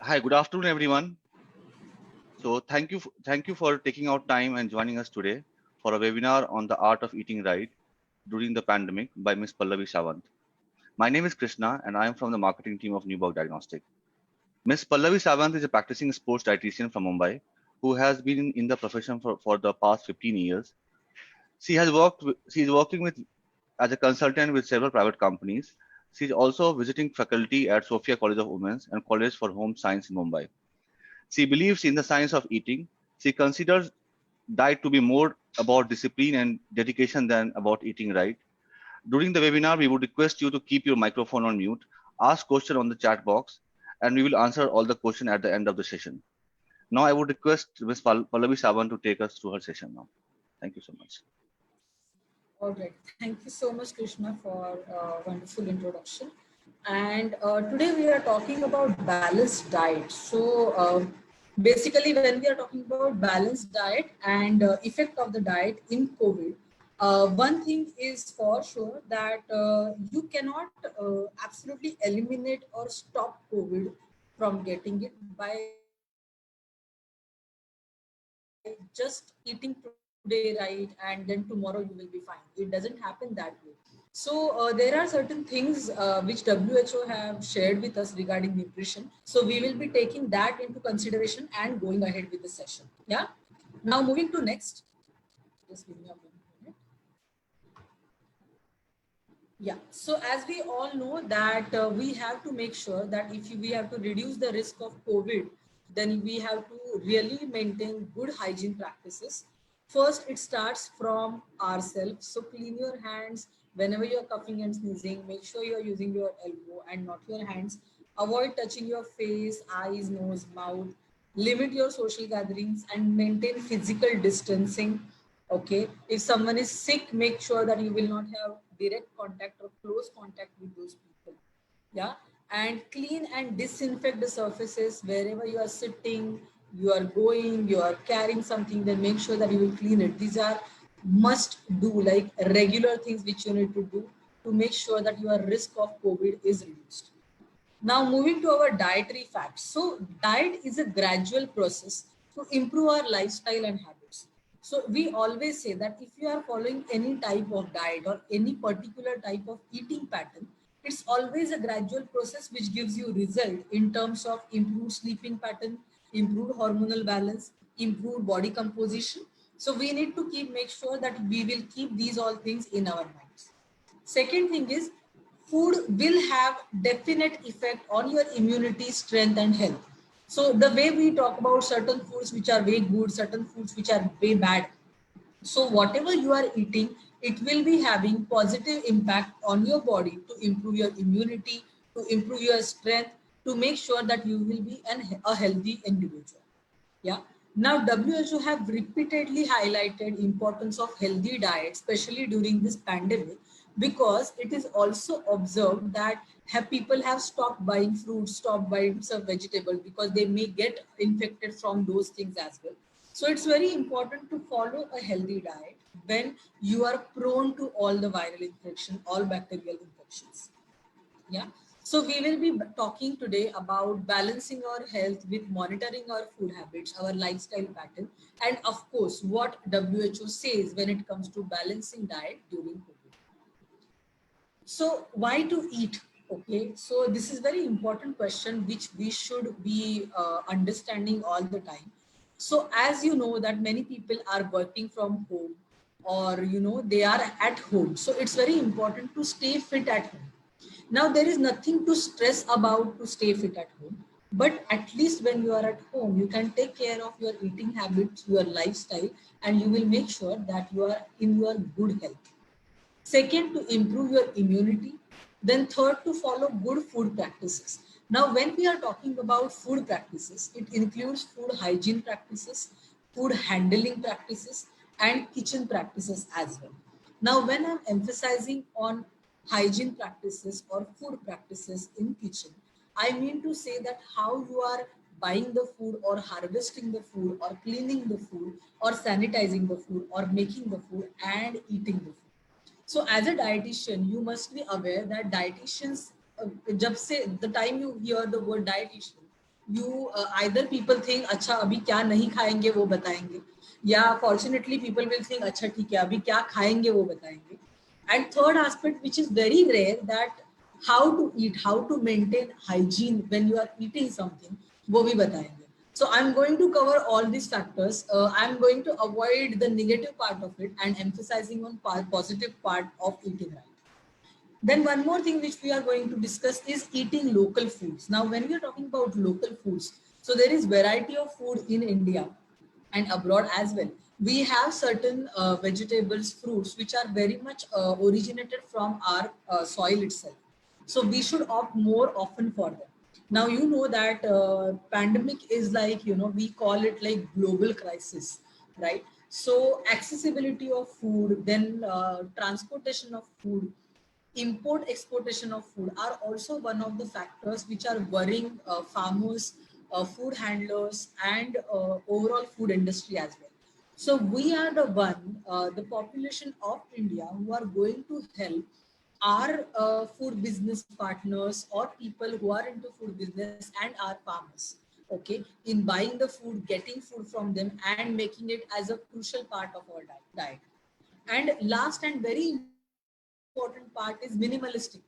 Hi, good afternoon, everyone. So thank you for taking out time and joining us today for a webinar on the art of eating right during the pandemic by Ms. Pallavi Sawant. My name is Krishna and I am from the marketing team of Newburgh Diagnostic. Ms. Pallavi Sawant is a practicing sports dietitian from Mumbai who has been in the profession for the past 15 years. She is working with as a consultant with several private companies. She is also visiting faculty at Sophia College of Women's and College for Home Science in Mumbai. She believes in the science of eating. She considers diet to be more about discipline and dedication than about eating right. During the webinar, we would request you to keep your microphone on mute, ask questions on the chat box, and we will answer all the questions at the end of the session. Now, I would request Ms. Pallavi Sawan to take us through her session now. Thank you so much. All right. Thank you so much, Krishna, for a wonderful introduction. And today we are talking about balanced diet. Basically, when we are talking about balanced diet and effect of the diet in COVID, one thing is for sure that you cannot absolutely eliminate or stop COVID from getting it by just eating today right and then tomorrow you will be fine. It doesn't happen that way. There are certain things which WHO have shared with us regarding nutrition. So we will be taking that into consideration and going ahead with the session. Yeah. Now moving to next. Just give me a minute. Yeah. So as we all know that we have to make sure that if we have to reduce the risk of COVID, then we have to really maintain good hygiene practices. First, it starts from ourselves. So clean your hands whenever you're coughing and sneezing. Make sure you're using your elbow and not your hands. Avoid touching your face, eyes, nose, mouth. Limit your social gatherings and maintain physical distancing. Okay, if someone is sick, make sure that you will not have direct contact or close contact with those people. Yeah, and clean and disinfect the surfaces wherever you are sitting, you are going, you are carrying something, then make sure that you will clean it. These are must do, like regular things which you need to do to make sure that your risk of COVID is reduced. Now moving to our dietary facts. So diet is a gradual process to improve our lifestyle and habits. So we always say that if you are following any type of diet or any particular type of eating pattern, it's always a gradual process which gives you result in terms of improved sleeping pattern, improved hormonal balance, improved body composition. So we need to make sure that we will keep these all things in our minds. Second thing is food will have definite effect on your immunity, strength and health. So the way we talk about certain foods which are way good, certain foods which are way bad. So whatever you are eating, it will be having positive impact on your body to improve your immunity, to improve your strength, to make sure that you will be a healthy individual. Yeah. Now WHO have repeatedly highlighted importance of healthy diet, especially during this pandemic, because it is also observed that people have stopped buying fruits, stopped buying some vegetable because they may get infected from those things as well. So it's very important to follow a healthy diet when you are prone to all the viral infection, all bacterial infections. Yeah. So we will be talking today about balancing our health with monitoring our food habits, our lifestyle pattern, and of course, what WHO says when it comes to balancing diet during COVID. So why to eat? Okay, so this is very important question which we should be understanding all the time. So as you know that many people are working from home, or they are at home, so it's very important to stay fit at home. Now there is nothing to stress about to stay fit at home, but at least when you are at home you can take care of your eating habits, your lifestyle, and you will make sure that you are in your good health. Second, to improve your immunity. Then third, to follow good food practices. Now, when we are talking about food practices, it includes food hygiene practices, food handling practices, and kitchen practices as well. Now, when I'm emphasizing on hygiene practices or food practices in kitchen, I mean to say that how you are buying the food or harvesting the food or cleaning the food or sanitizing the food or making the food and eating the food. So as a dietitian, you must be aware that dietitians, जब से the time you hear the word dietitian, you either people think अच्छा अभी क्या नहीं खाएंगे वो बताएंगे, या fortunately people will think अच्छा ठीक है अभी क्या खाएंगे वो बताएंगे. And third aspect which is very rare, that how to eat, how to maintain hygiene when you are eating something, वो भी बताएंगे. So I'm going to cover all these factors. I'm going to avoid the negative part of it and emphasizing on positive part of eating right. Then one more thing which we are going to discuss is eating local foods. Now, when we are talking about local foods, so there is variety of food in India and abroad as well. We have certain vegetables, fruits, which are very much originated from our soil itself. So we should opt more often for them. Now, you know that pandemic is like, we call it like global crisis, right? So accessibility of food, then transportation of food, import exportation of food are also one of the factors which are worrying farmers, food handlers, and overall food industry as well. So we are the one, the population of India, who are going to help our food business partners or people who are into food business and our farmers, okay, in buying the food, getting food from them, and making it as a crucial part of our diet. And last and very important part is minimalistic.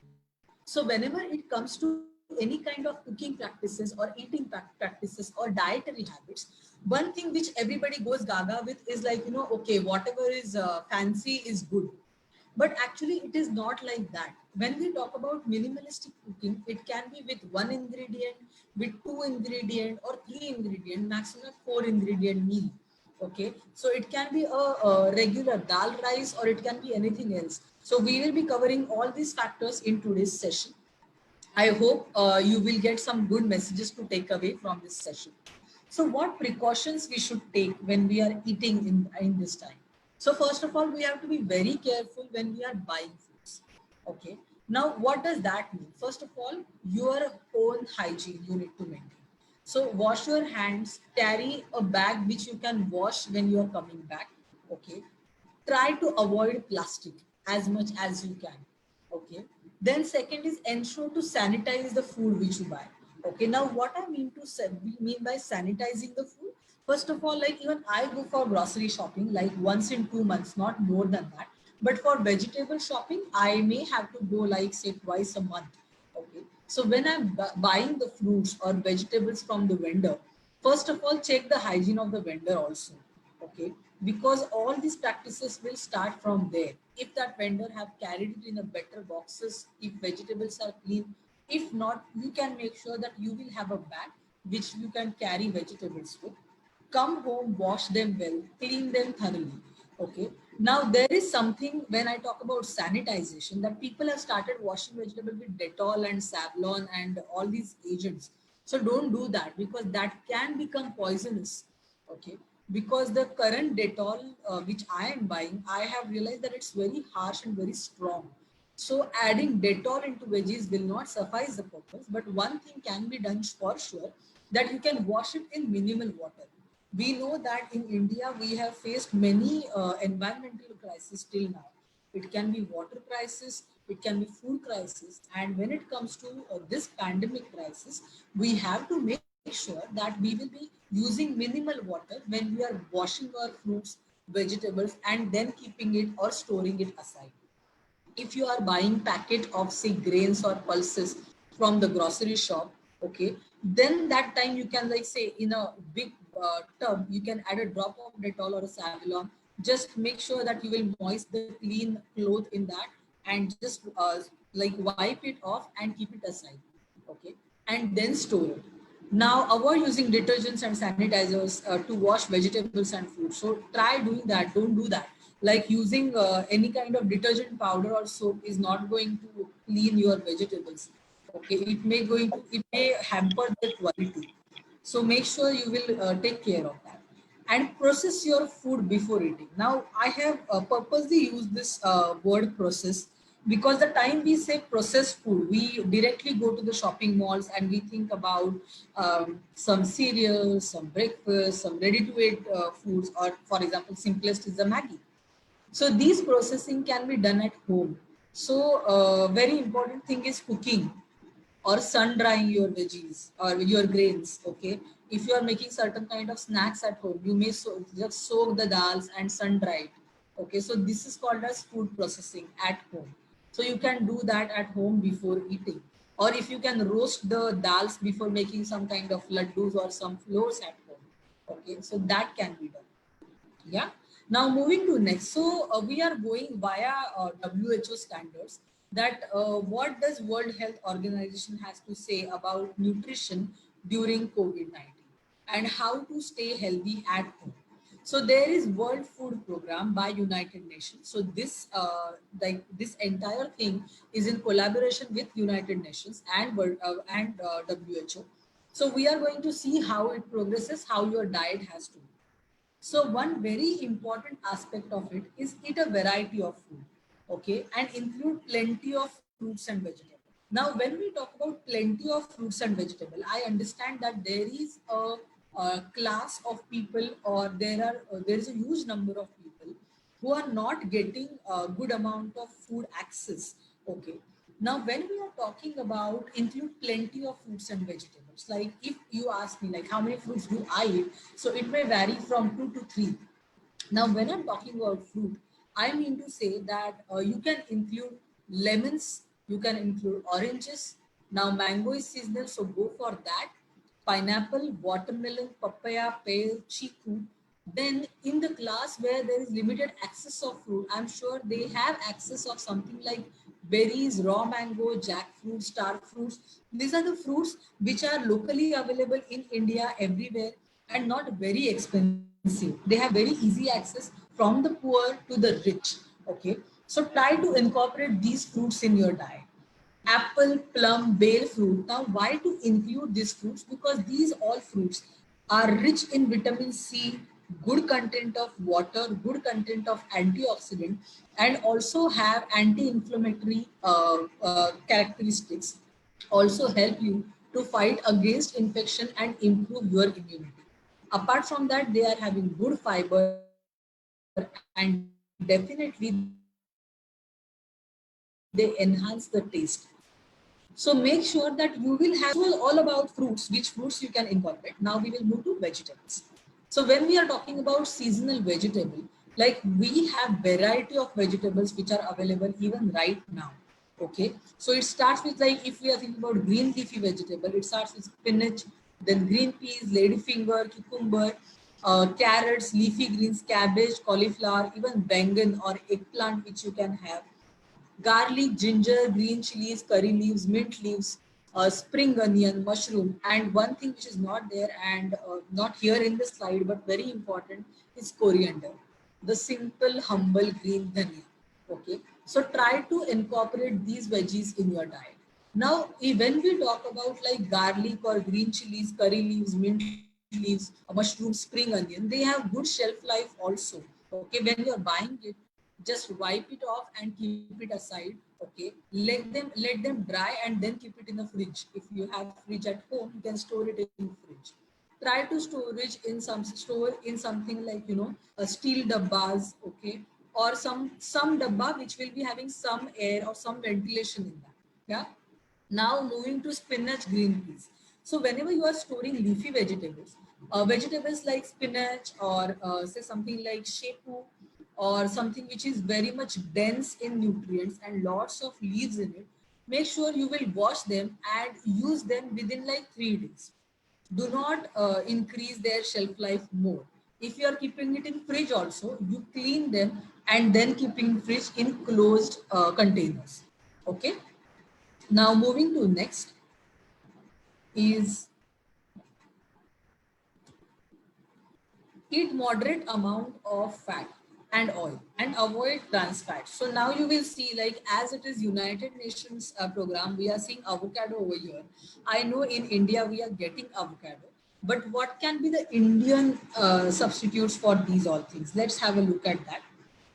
So whenever it comes to any kind of cooking practices or eating practices or dietary habits, one thing which everybody goes gaga with is like, okay, whatever is fancy is good. But actually, it is not like that. When we talk about minimalistic cooking, it can be with one ingredient, with two ingredient, or three ingredient, maximum four ingredient meal. Okay, so it can be a regular dal rice, or it can be anything else. So we will be covering all these factors in today's session. I hope you will get some good messages to take away from this session. So, what precautions we should take when we are eating in this time? So, first of all, we have to be very careful when we are buying foods. Okay. Now, what does that mean? First of all, your own hygiene you need to maintain. So, wash your hands, carry a bag which you can wash when you are coming back. Okay. Try to avoid plastic as much as you can. Okay. Then second is ensure to sanitize the food which you buy. Okay. Now what I mean by sanitizing the food, first of all, like even I go for grocery shopping like once in 2 months, not more than that. But for vegetable shopping, I may have to go like say twice a month. Okay. So when I'm buying the fruits or vegetables from the vendor, first of all, check the hygiene of the vendor also. Okay, because all these practices will start from there. If that vendor have carried it in a better boxes, if vegetables are clean, if not, you can make sure that you will have a bag which you can carry vegetables with. Come home, wash them well, clean them thoroughly. Okay. Now there is something when I talk about sanitization, that people have started washing vegetable with Dettol and Savlon and all these agents. So don't do that, because that can become poisonous. Okay. Because the current Dettol which I am buying, I have realized that it's very harsh and very strong. So adding Dettol into veggies will not suffice the purpose. But one thing can be done for sure, that you can wash it in minimal water. We know that in India we have faced many environmental crises till now. It can be water crisis, it can be food crisis, and when it comes to this pandemic crisis, we have to make sure that we will be using minimal water when we are washing our fruits, vegetables, and then keeping it or storing it aside. If you are buying packet of say grains or pulses from the grocery shop, okay, then that time you can like say in a big tub you can add a drop of Dettol or a Savlon. Just make sure that you will moist the clean cloth in that, and just like wipe it off and keep it aside. Okay, and then store it. Now avoid using detergents and sanitizers to wash vegetables and food. So try doing that. Don't do that. Like using any kind of detergent powder or soap is not going to clean your vegetables. Okay, it may hamper their quality. So make sure you will take care of that, and process your food before eating. Now I have purposely used this word process, because the time we say processed food, we directly go to the shopping malls and we think about some cereals, some breakfast, some ready to eat foods, or for example simplest is the Maggie. So these processing can be done at home. So very important thing is cooking. or sun drying your veggies or your grains. Okay, if you are making certain kind of snacks at home, you may just soak the dals and sun dry it. Okay, so this is called as food processing at home. So you can do that at home before eating, or if you can roast the dals before making some kind of laddus or some flours at home. Okay, so that can be done. Yeah. Now moving to next. So we are going via WHO standards. That what does World Health Organization has to say about nutrition during COVID-19 and how to stay healthy at home. So there is World Food Program by United Nations. So this entire thing is in collaboration with United Nations and WHO. So we are going to see how it progresses, how your diet has to be. So one very important aspect of it is eat a variety of food, okay, and include plenty of fruits and vegetables. Now, when we talk about plenty of fruits and vegetables, I understand that there is a class of people, or there is a huge number of people who are not getting a good amount of food access. Okay. Now, when we are talking about include plenty of fruits and vegetables, like if you ask me, like how many fruits do I eat? So it may vary from 2 to 3. Now, when I'm talking about fruit, I mean to say that you can include lemons, you can include oranges. Now, mango is seasonal, so go for that. Pineapple, watermelon, papaya, pear, chiku. Then, in the class where there is limited access of fruit, I'm sure they have access of something like berries, raw mango, jackfruit, star fruits. These are the fruits which are locally available in India everywhere and not very expensive. They have very easy access from the poor to the rich. Okay, so try to incorporate these fruits in your diet. Apple, plum, bale fruit. Now, why to include these fruits? Because these all fruits are rich in vitamin C, good content of water, good content of antioxidant, and also have anti-inflammatory characteristics. Also help you to fight against infection and improve your immunity. Apart from that, they are having good fiber, and definitely they enhance the taste. So make sure that you will have this all about fruits, which fruits you can incorporate. Now we will move to vegetables. So when we are talking about seasonal vegetable, like we have variety of vegetable which are available even right now. Okay, so it starts with, like, if we are thinking about green leafy vegetable, it starts with spinach, then green peas, ladyfinger, cucumber, carrots, leafy greens, cabbage, cauliflower, even bangan or eggplant, which you can have, garlic, ginger, green chilies, curry leaves, mint leaves, spring onion, mushroom, and one thing which is not there and not here in the slide but very important is coriander, the simple, humble green dhania. Okay, so try to incorporate these veggies in your diet. Now, when we talk about like garlic or green chilies, curry leaves, mint leaves, mushroom, spring onion, they have good shelf life also. Okay, when you're buying it, just wipe it off and keep it aside. Okay, let them dry and then keep it in the fridge. If you have fridge at home, you can store it in fridge. Try to store in something like, a steel dabbas. Okay, or some dabba which will be having some air or some ventilation in that. Yeah. Now moving to spinach, green peas. So whenever you are storing leafy vegetables, vegetables like spinach or say something like shepu or something which is very much dense in nutrients and lots of leaves in it, make sure you will wash them and use them within like 3 days. Do not increase their shelf life more. If you are keeping it in fridge also, you clean them and then keeping in fridge in closed containers. Okay. Now moving to next is eat moderate amount of fat and oil and avoid trans fat. So now you will see, like, as it is United Nations program, we are seeing avocado over here. I know in India we are getting avocado, but what can be the Indian substitutes for these all things? Let's have a look at that.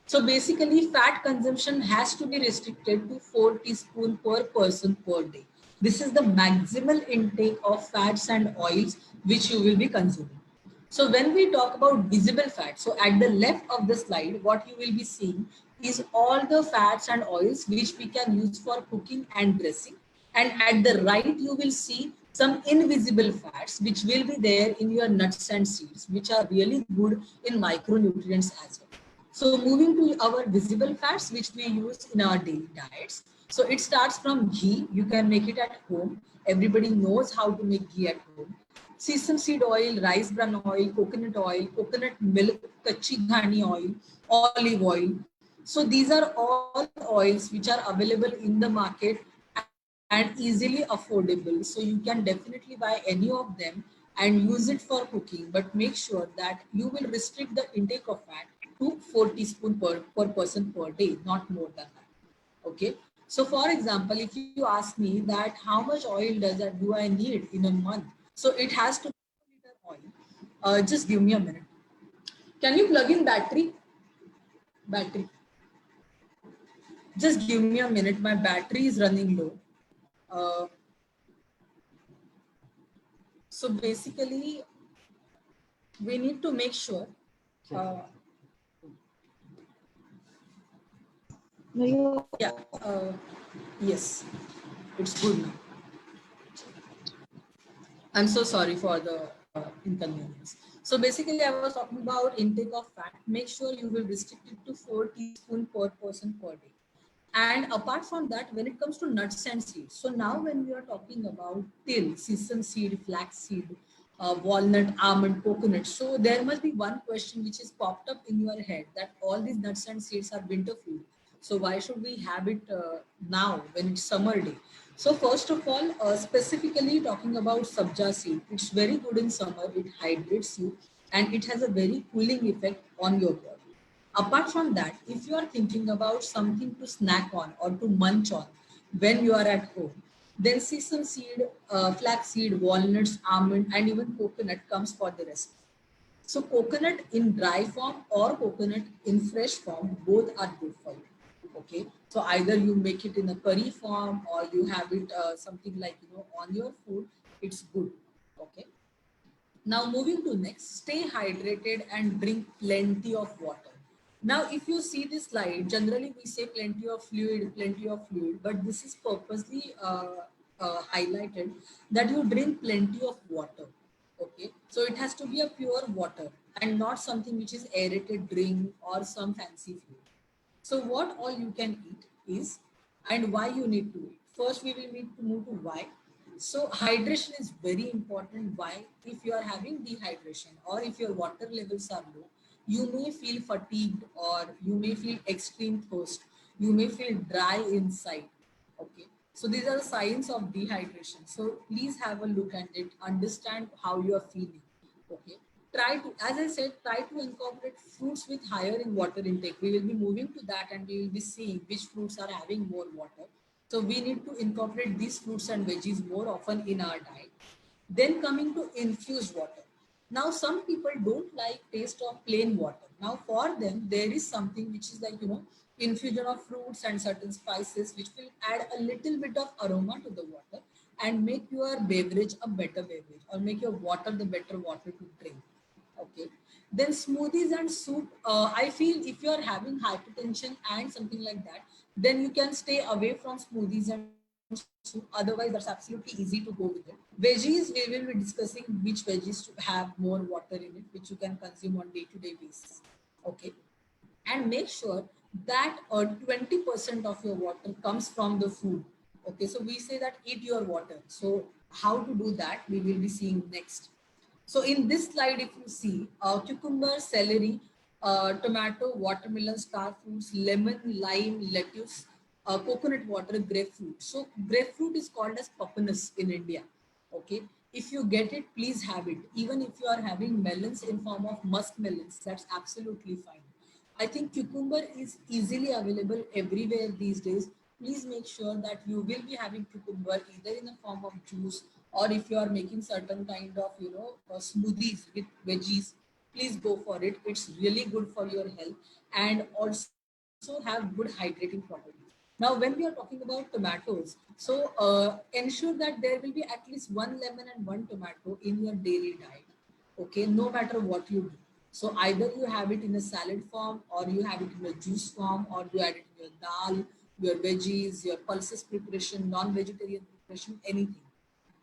So basically, fat consumption has to be restricted to 4 teaspoons per person per day. This is the maximal intake of fats and oils which you will be consuming. So when we talk about visible fat, so at the left of the slide, what you will be seeing is all the fats and oils which we can use for cooking and dressing. And at the right, you will see some invisible fats which will be there in your nuts and seeds, which are really good in micronutrients as well. So moving to our visible fats, which we use in our daily diets. So it starts from ghee. You can make it at home. Everybody knows how to make ghee at home. Sesame seed oil, rice bran oil, coconut milk, kachi ghani oil, olive oil. So these are all oils which are available in the market and easily affordable. So you can definitely buy any of them and use it for cooking. But make sure that you will restrict the intake of fat to 4 teaspoon per person per day, not more than that. Okay. So for example, if you ask me that how much oil do I need in a month? So it has to be 1 liter oil. Just give me a minute. Can you plug in battery? Battery. Just give me a minute. My battery is running low. Uh, so basically, we need to make sure. Uh, yeah. Yes, it's good now. I'm so sorry for the inconvenience. So basically, I was talking about intake of fat. Make sure you will restrict it to 4 teaspoon per person per day. And apart from that, when it comes to nuts and seeds, so now when we are talking about till, sesame seed, flax seed, walnut, almond, coconut, so there must be one question which is popped up in your head that all these nuts and seeds are winter food. So why should we have it now when it's summer day? So first of all, specifically talking about sabja seed, it's very good in summer. It hydrates you and it has a very cooling effect on your body. Apart from that, if you are thinking about something to snack on or to munch on when you are at home, then sesame seed, flax seed, walnuts, almond, and even coconut comes for the recipe. So coconut in dry form or coconut in fresh form, both are good for you. Okay. So either you make it in a curry form or you have it something like, on your food, it's good. Okay. Now moving to next, stay hydrated and drink plenty of water. Now, if you see this slide, generally we say plenty of fluid, but this is purposely highlighted that you drink plenty of water. Okay, so it has to be a pure water and not something which is aerated drink or some fancy fluid. So what all you can eat is and why you need to eat. First, we will need to move to why. So hydration is very important. Why? If you are having dehydration or if your water levels are low, you may feel fatigued or you may feel extreme thirst. You may feel dry inside. Okay. So these are the signs of dehydration. So please have a look at it, understand how you are feeling. Okay. Try to, as I said, try to incorporate fruits with higher in water intake. We will be moving to that and we will be seeing which fruits are having more water. So we need to incorporate these fruits and veggies more often in our diet. Then coming to infused water. Now some people don't like taste of plain water. Now for them there is something which is like infusion of fruits and certain spices which will add a little bit of aroma to the water and make your beverage a better beverage or make your water the better water to drink. Okay. Then smoothies and soup. I feel if you are having hypertension and something like that, then you can stay away from smoothies and soup. Otherwise, that's absolutely easy to go with it. Veggies, we will be discussing which veggies to have more water in it, which you can consume on day-to-day basis. Okay. And make sure that 20% of your water comes from the food. Okay. So we say that eat your water. So how to do that, we will be seeing next. So in this slide, if you see cucumber, celery, tomato, watermelon, star fruits, lemon, lime, lettuce, coconut water, grapefruit. So grapefruit is called as papinus in India. Okay. If you get it, please have it. Even if you are having melons in form of musk melons, that's absolutely fine. I think cucumber is easily available everywhere these days. Please make sure that you will be having cucumber either in the form of juice or if you are making certain kind of smoothies with veggies, please go for it. It's really good for your health and also have good hydrating properties. Now, when we are talking about tomatoes, so ensure that there will be at least one lemon and one tomato in your daily diet. Okay, no matter what you do. So either you have it in a salad form or you have it in a juice form or you add it in your dal, your veggies, your pulses preparation, non-vegetarian depression, anything.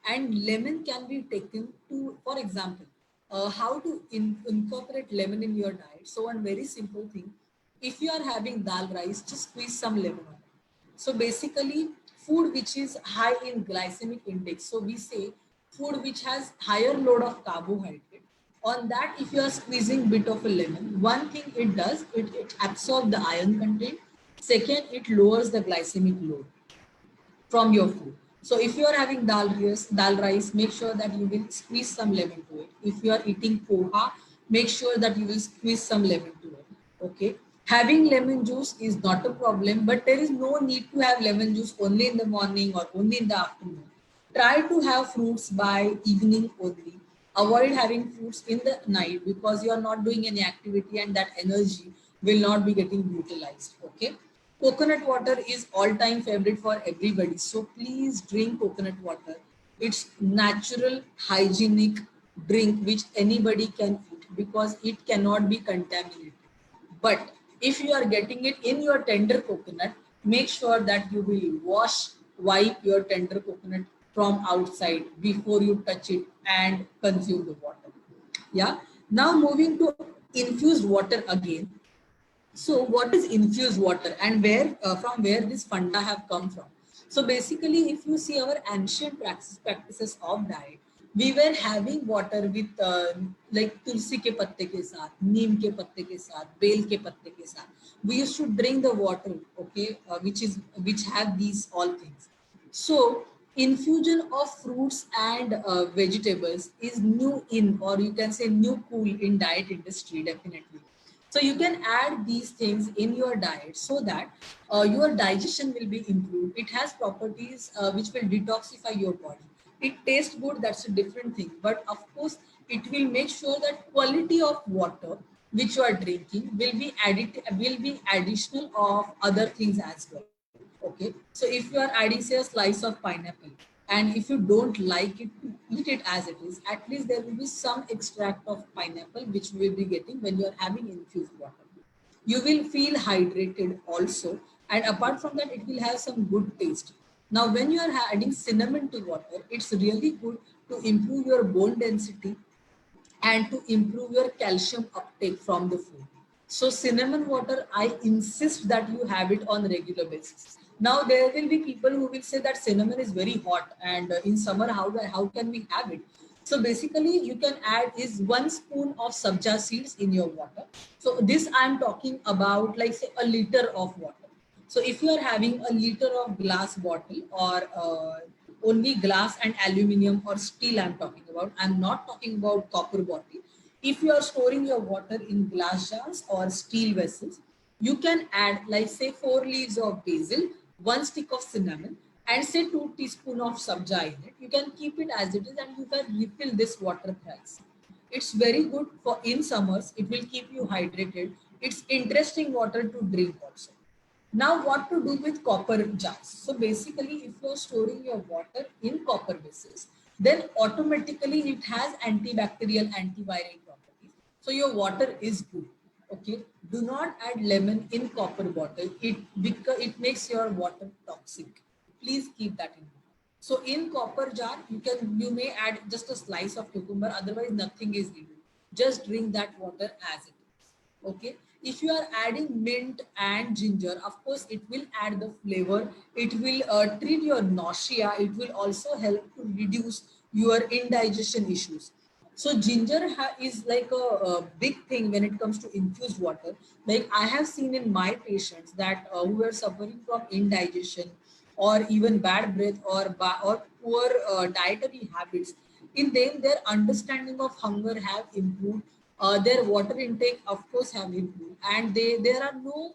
And lemon can be taken to, for example, how to incorporate lemon in your diet. So one very simple thing, if you are having dal rice, just squeeze some lemon on it. So basically, food which is high in glycemic index, so we say food which has higher load of carbohydrate, on that if you are squeezing bit of a lemon, one thing it does, it absorbs the iron content. Second, it lowers the glycemic load from your food. So if you are having dal rice, make sure that you will squeeze some lemon to it. If you are eating poha, make sure that you will squeeze some lemon to it. Okay. Having lemon juice is not a problem, but there is no need to have lemon juice only in the morning or only in the afternoon. Try to have fruits by evening only. Avoid having fruits in the night because you are not doing any activity and that energy will not be getting utilized. Okay. Coconut water is all-time favorite for everybody. So please drink coconut water. It's natural, hygienic drink which anybody can eat because it cannot be contaminated. But if you are getting it in your tender coconut, make sure that you will wipe your tender coconut from outside before you touch it and consume the water. Yeah. Now moving to infused water again. So what is infused water and where from where this funda have come from? So basically, if you see our ancient practices of diet, we were having water with like tulsi ke patte ke साथ, neem ke patte ke साथ, bel ke patte ke साथ. We used to drink the water, okay, which have these all things. So infusion of fruits and vegetables is new in, or you can say new cool in diet industry, definitely. So you can add these things in your diet so that your digestion will be improved. It has properties which will detoxify your body. It tastes good, that's a different thing. But of course, it will make sure that quality of water which you are drinking will be additional of other things as well. Okay. So if you are adding say a slice of pineapple and if you don't like it to eat it as it is, at least there will be some extract of pineapple which you will be getting when you are having infused water. You will feel hydrated also, and apart from that, it will have some good taste. Now, when you are adding cinnamon to water, it's really good to improve your bone density and to improve your calcium uptake from the food. So cinnamon water, I insist that you have it on regular basis. Now there will be people who will say that cinnamon is very hot and in summer how can we have it? So basically you can add is 1 spoon of sabja seeds in your water. So this I am talking about like say a liter of water. So if you are having a liter of glass bottle or only glass and aluminum or steel I'm talking about, I'm not talking about copper bottle. If you are storing your water in glass jars or steel vessels, you can add like say 4 leaves of basil, 1 stick of cinnamon and say 2 teaspoons of sabja in it. You can keep it as it is and you can refill this water thrice. It's very good for in summers. It will keep you hydrated. It's interesting water to drink also. Now, what to do with copper jars? So basically, if you're storing your water in copper vessels, then automatically it has antibacterial, antiviral properties. So your water is good. Okay. Do not add lemon in copper bottle. Because it makes your water toxic. Please keep that in mind. So in copper jar, you may add just a slice of cucumber. Otherwise, nothing is needed. Just drink that water as it is. Okay. If you are adding mint and ginger, of course it will add the flavor. It will treat your nausea. It will also help to reduce your indigestion issues. So ginger is like a big thing when it comes to infused water. Like I have seen in my patients that who are suffering from indigestion or even bad breath or poor dietary habits. In them, their understanding of hunger have improved. Their water intake, of course, have improved, and there are no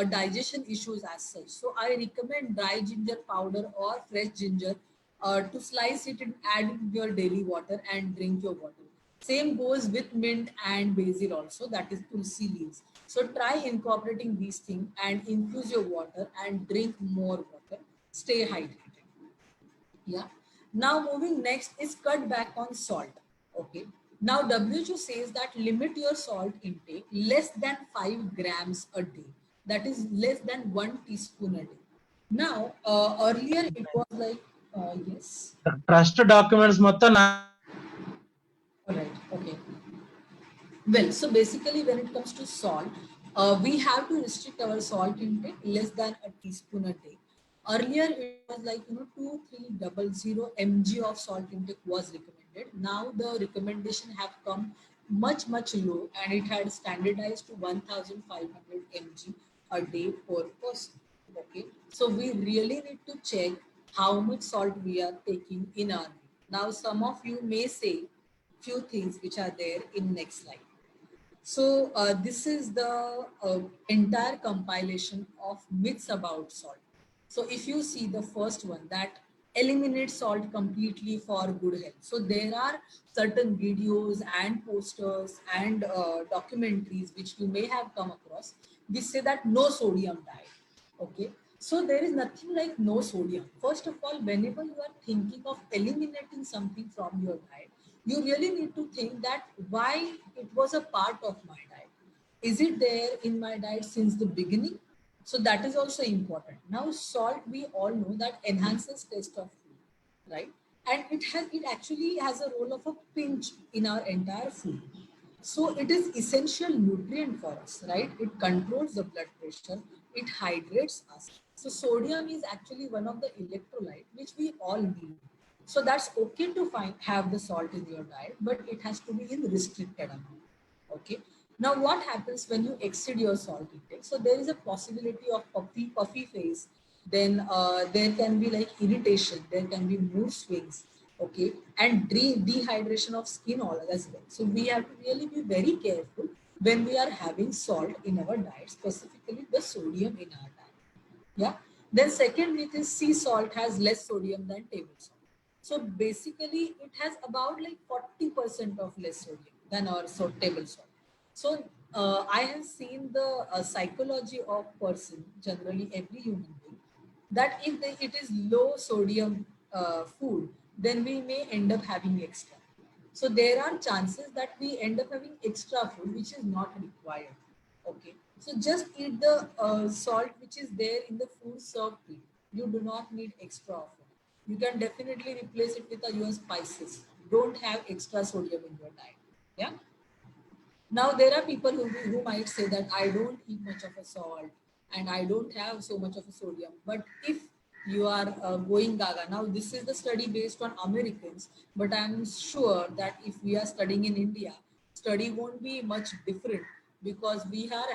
digestion issues as such. So I recommend dry ginger powder or fresh ginger to slice it and add it in your daily water and drink your water. Same goes with mint and basil also, that is tulsi leaves. So try incorporating these things and infuse your water and drink more water. Stay hydrated. Yeah. Now moving next is cut back on salt. Okay. Now WHO says that limit your salt intake less than 5 grams a day. That is less than 1 teaspoon a day. Now earlier it was like Yes. Trust documents మొత్తం All right. Okay. Well, so basically, when it comes to salt, we have to restrict our salt intake less than a teaspoon a day. Earlier, it was like 2300 mg of salt intake was recommended. Now the recommendation have come much low, and it had standardized to 1500 mg a day per person. Okay, so we really need to check how much salt we are taking in our meal. Now, some of you may say few things which are there in next slide. So this is the entire compilation of myths about salt. So if you see the first one, that eliminate salt completely for good health. So there are certain videos and posters and documentaries which you may have come across which say that no sodium diet. Okay, so there is nothing like no sodium. First of all, whenever you are thinking of eliminating something from your diet, you really need to think that why it was a part of my diet. Is it there in my diet since the beginning? So that is also important. Now, salt, we all know that enhances taste of food, right? And it actually has a role of a pinch in our entire food. So it is essential nutrient for us, right? It controls the blood pressure, it hydrates us. So sodium is actually one of the electrolyte which we all need. So that's okay to have the salt in your diet, but it has to be in restricted amount. Okay. Now, what happens when you exceed your salt intake? So there is a possibility of puffy face. Then there can be like irritation. There can be mood swings. Okay, and dehydration of skin all as well. So we have to really be very careful when we are having salt in our diet, specifically the sodium in our diet. Yeah. Then second myth is sea salt has less sodium than table salt. So basically, it has about like 40% of less sodium than our table salt. So I have seen the psychology of person, generally every human being, that if it is low sodium food, then we may end up having extra. So there are chances that we end up having extra food which is not required. Okay. So just eat the salt which is there in the food served to you. You do not need extra of it. You can definitely replace it with your spices. Don't have extra sodium in your diet. Yeah. Now there are people who might say that I don't eat much of a salt and I don't have so much of a sodium. But if you are going gaga, now this is the study based on Americans, but I'm sure that if we are studying in India, study won't be much different because we are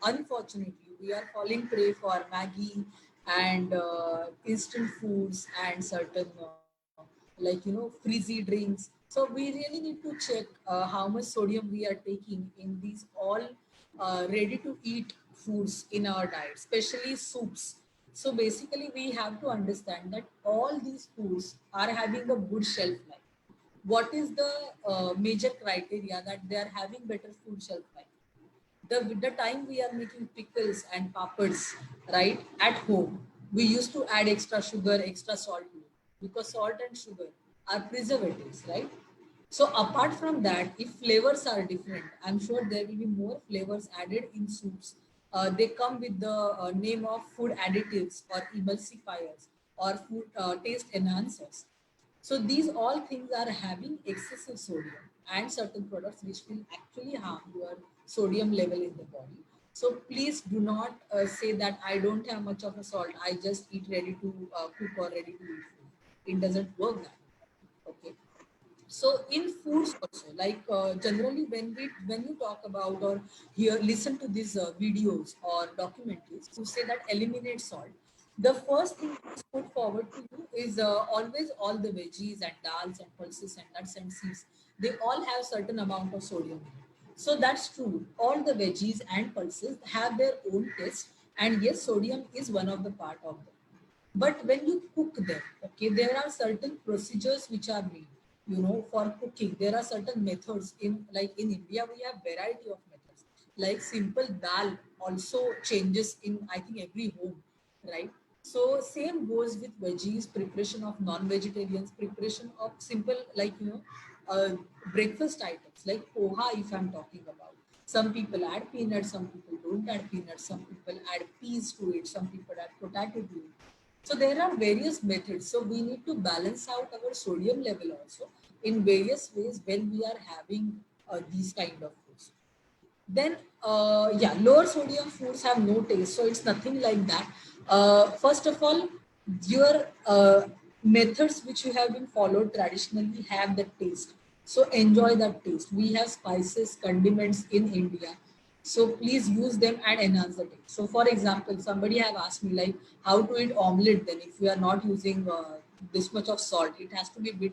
unfortunately we are falling prey for Maggie and instant foods and certain frizzy drinks. So we really need to check how much sodium we are taking in these all ready to eat foods in our diet, especially soups. So basically we have to understand that all these foods are having a good shelf life. What is the major criteria that they are having better food shelf life? The time we are making pickles and papads right at home, we used to add extra sugar, extra salt to it, because salt and sugar are preservatives, right? So apart from that, if flavors are different, I'm sure there will be more flavors added in soups. They come with the name of food additives or emulsifiers or food taste enhancers. So these all things are having excessive sodium and certain products which will actually harm your sodium level in the body. So please do not say that I don't have much of a salt. I just eat ready to cook or ready to eat food. It doesn't work that way. Okay. So in foods also, like generally when you talk about or hear listen to these videos or documentaries who say that eliminate salt, the first thing that is put forward to you is always all the veggies and dals and pulses and nuts and seeds, they all have certain amount of sodium in it. So that's true, all the veggies and pulses have their own taste, and yes, sodium is one of the part of them. But when you cook them, okay, there are certain procedures which are made, for cooking. There are certain methods like in India, we have variety of methods. Like simple dal also changes in, I think, every home, right? So same goes with veggies, preparation of non-vegetarians, preparation of simple, breakfast items like poha, if I'm talking about. Some people add peanuts, some people don't add peanuts, some people add peas to it, some people add potato to it. So there are various methods. So we need to balance out our sodium level also in various ways when we are having these kind of foods. Then yeah, lower sodium foods have no taste, so it's nothing like that. First of all, your methods which you have been followed traditionally have that taste, so enjoy that taste. We have spices, condiments in India, so please use them and enhance the taste. So for example, somebody have asked me like how to eat omelette, then if we are not using this much of salt, it has to be a bit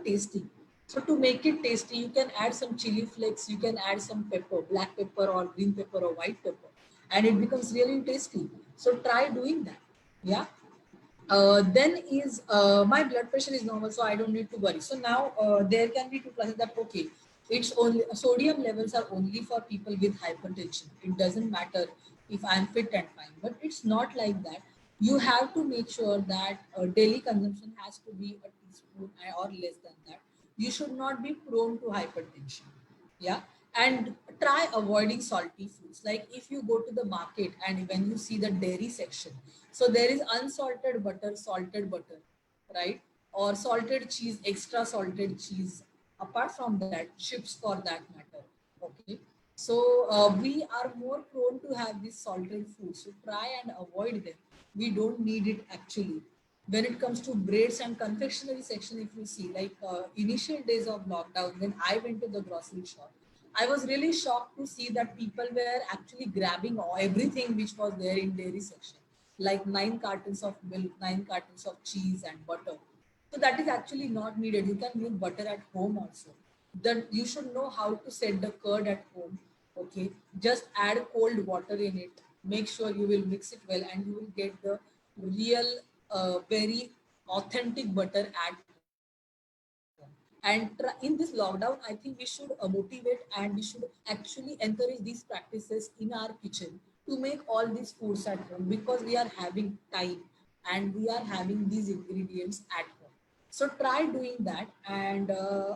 tasty. So to make it tasty, you can add some chili flakes, you can add some pepper, black pepper or green pepper or white pepper, and it becomes really tasty. So try doing that. Yeah. Then is my blood pressure is normal, so I don't need to worry. So now there can be two classes that okay, it's only sodium levels are only for people with hypertension. It doesn't matter if I'm fit and fine, but it's not like that. You have to make sure that daily consumption has to be a teaspoon or less than that. You should not be prone to hypertension. Yeah. And try avoiding salty foods. Like if you go to the market and when you see the dairy section, so there is unsalted butter, salted butter, right? Or salted cheese, extra salted cheese. Apart from that, chips for that matter. Okay. So we are more prone to have these salted foods. So try and avoid them. We don't need it actually. When it comes to breads and confectionery section, if you see, like initial days of lockdown, when I went to the grocery shop, I was really shocked to see that people were actually grabbing everything which was there in dairy section, like 9 cartons of milk, 9 cartons of cheese and butter. So that is actually not needed. You can make butter at home also. Then you should know how to set the curd at home. Okay, just add cold water in it. Make sure you will mix it well, and you will get the real, very authentic butter at home. And in this lockdown, I think we should motivate and we should actually encourage these practices in our kitchen to make all these foods at home because we are having time and we are having these ingredients at home. So try doing that. And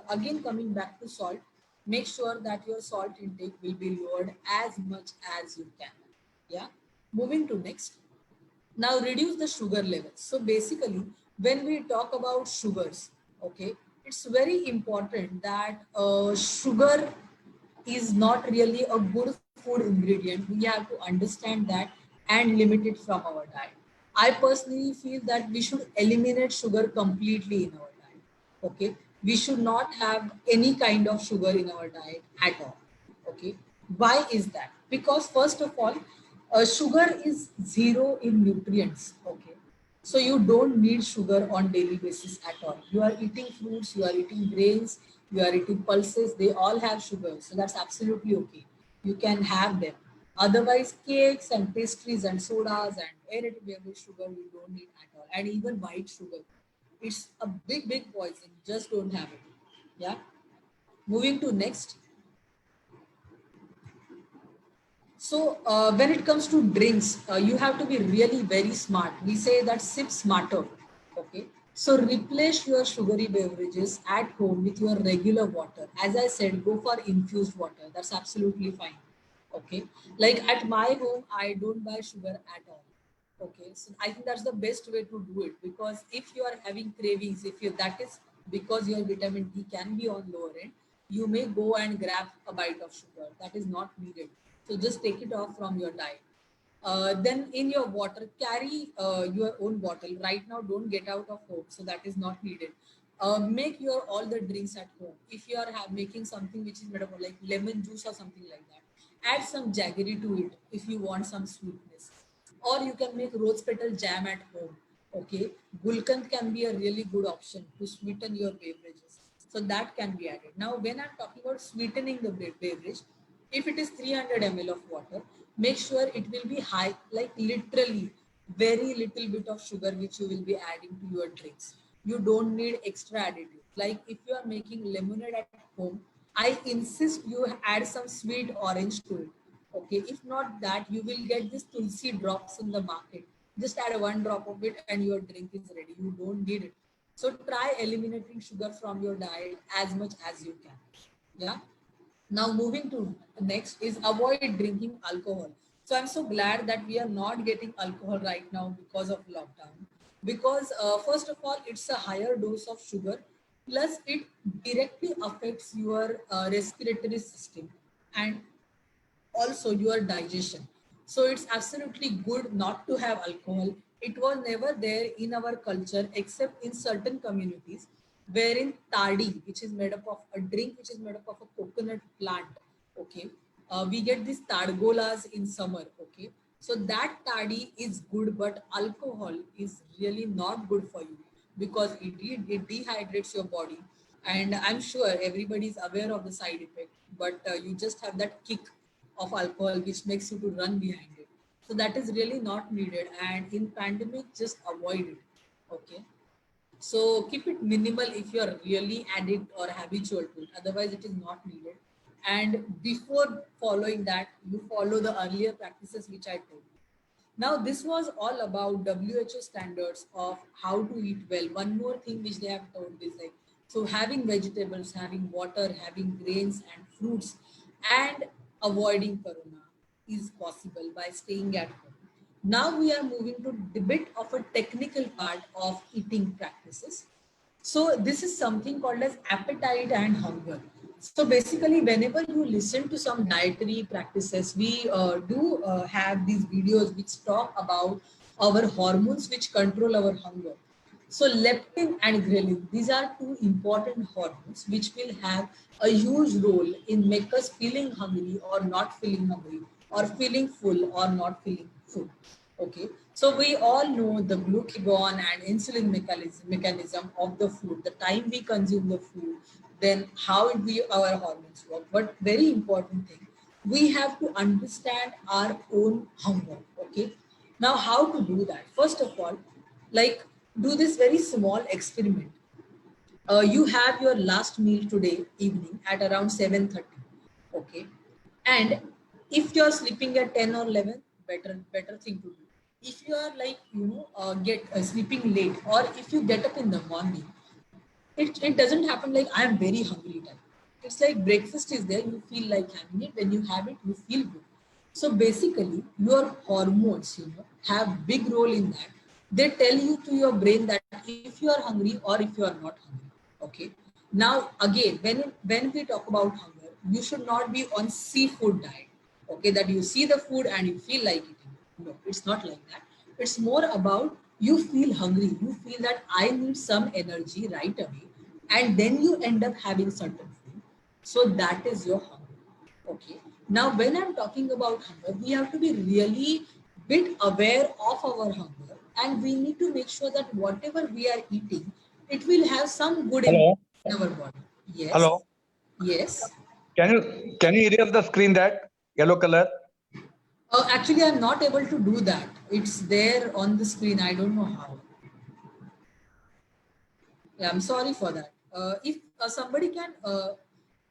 again, coming back to salt, make sure that your salt intake will be lowered as much as you can. Yeah. Moving to next. Now reduce the sugar levels. So basically, when we talk about sugars, okay, it's very important that sugar is not really a good food ingredient. We have to understand that and limit it from our diet. I personally feel that we should eliminate sugar completely in our diet. Okay, we should not have any kind of sugar in our diet at all. Okay, why is that? Because first of all, sugar is zero in nutrients. Okay, so you don't need sugar on daily basis at all. You are eating fruits, you are eating grains, you are eating pulses, they all have sugar, so that's absolutely okay. You can have them. Otherwise, cakes and pastries and sodas and anything with sugar we don't need at all, and even white sugar, it's a big poison. Just don't have it. Yeah. Moving to next. So when it comes to drinks, you have to be really very smart. We say that sip smarter. Okay. So replace your sugary beverages at home with your regular water. As I said, go for infused water. That's absolutely fine. Okay. Like at my home, I don't buy sugar at all. Okay. So I think that's the best way to do it, because if you are having cravings, if you that is because your vitamin D can be on lower end, you may go and grab a bite of sugar. That is not needed. So just take it off from your diet. Then in your water, carry your own bottle. Right now, don't get out of home, so that is not needed. Make your all the drinks at home. If you are making something which is made of like lemon juice or something like that, add some jaggery to it if you want some sweetness. Or you can make rose petal jam at home. Okay, gulkand can be a really good option to sweeten your beverages. So that can be added. Now, when I'm talking about sweetening the beverage, if it is 300 ml of water, make sure it will be high, like literally very little bit of sugar which you will be adding to your drinks. You don't need extra additive. Like if you are making lemonade at home, I insist you add some sweet orange to it. Okay, if not that, you will get this tulsi drops in the market. Just add one drop of it and your drink is ready. You don't need it. So try eliminating sugar from your diet as much as you can. Yeah. Now moving to next is avoid drinking alcohol. So I'm so glad that we are not getting alcohol right now because of lockdown. because first of all, it's a higher dose of sugar, plus it directly affects your respiratory system and also your digestion. So it's absolutely good not to have alcohol. It was never there in our culture except in certain communities wherein tadi, which is made up of a drink which is made up of a coconut plant. Okay. We get these tadgolas in summer. Okay. So that tadi is good, but alcohol is really not good for you because it dehydrates your body. And I'm sure everybody is aware of the side effect, but you just have that kick of alcohol which makes you to run behind it. So that is really not needed, and in pandemic just avoid it. Okay, so keep it minimal if you are really addict or habitual to it, otherwise it is not needed. And before following that, you follow the earlier practices which I told you. Now, this was all about WHO standards of how to eat well. One more thing which they have told is like, so having vegetables, having water, having grains and fruits, and avoiding corona is possible by staying at home. Now we are moving to debate of a technical part of eating practices. So this is something called as appetite and hunger. So basically, whenever you listen to some dietary practices, we do have these videos which talk about our hormones which control our hunger. So leptin and ghrelin, these are two important hormones which will have a huge role in make us feeling hungry or not feeling hungry, or feeling full or not feeling full. Okay, so we all know the glucagon and insulin mechanism of the food, the time we consume the food, then how we our hormones work. But very important thing, we have to understand our own hunger. Okay, now how to do that? First of all, like, do this very small experiment. You have your last meal today evening at around 7:30. Okay, and if you're sleeping at 10 or 11, better thing to do. If you are like, get sleeping late, or if you get up in the morning, it doesn't happen like I am very hungry type. It's like breakfast is there, you feel like having it. When you have it, you feel good. So basically, your hormones, have big role in that. They tell you to your brain that if you are hungry or if you are not hungry. Okay. Now again, when we talk about hunger, you should not be on seafood diet. Okay, that you see the food and you feel like eating. No, it's not like that. It's more about you feel hungry. You feel that I need some energy right away, and then you end up having certain food. So that is your hunger. Okay. Now, when I'm talking about hunger, we have to be really bit aware of our hunger, and we need to make sure that whatever we are eating, it will have some good impact Hello. in our body. Yes. Hello. Yes. Can you erase the screen that yellow color? Actually, I'm not able to do that. It's there on the screen. I don't know how. Yeah, I'm sorry for that. If somebody can,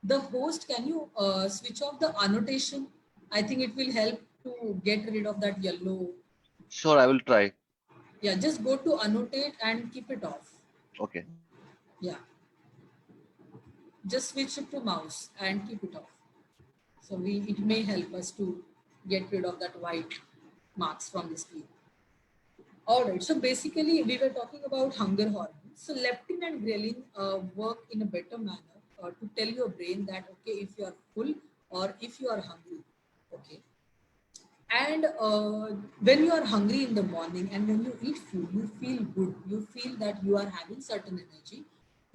the host, can you switch off the annotation? I think it will help to get rid of that yellow. Sure, I will try. Yeah, just go to annotate and keep it off. Okay. Yeah, just switch it to mouse and keep it off. So it may help us to get rid of that white marks from the screen. All right. So basically, we were talking about hunger hormones. So leptin and ghrelin work in a better manner to tell your brain that okay, if you are full or if you are hungry. Okay. And when you are hungry in the morning and when you eat food, you feel good. You feel that you are having certain energy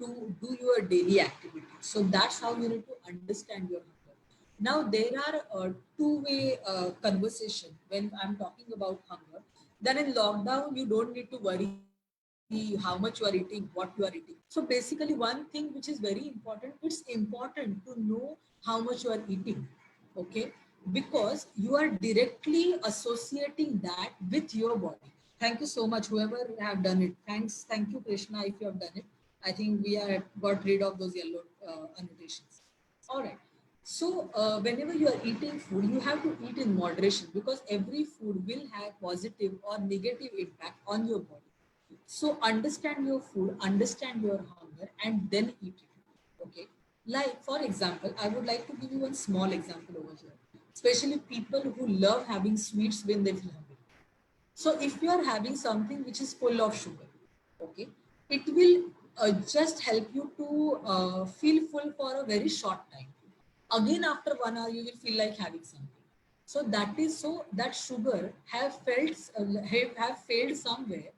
to do your daily activities. So that's how you need to understand your hunger. Now, there are two-way conversation when I'm talking about hunger. Then in lockdown, you don't need to worry how much you are eating, what you are eating. So basically, one thing which is very important, it's important to know how much you are eating. Okay, because you are directly associating that with your body. Thank you so much, whoever have done it. Thank you, Krishna, if you have done it. I think we are got rid of those yellow annotations. All right. So whenever you are eating food, you have to eat in moderation because every food will have positive or negative impact on your body. So understand your food, understand your hunger, and then eat it. Okay. Like for example, I would like to give you one small example over here. Especially people who love having sweets when they feel hungry. So if you are having something which is full of sugar, Okay, it will just help you to feel full for a very short time. Again, after 1 hour you will feel like having something. So that is so that sugar have failed somewhere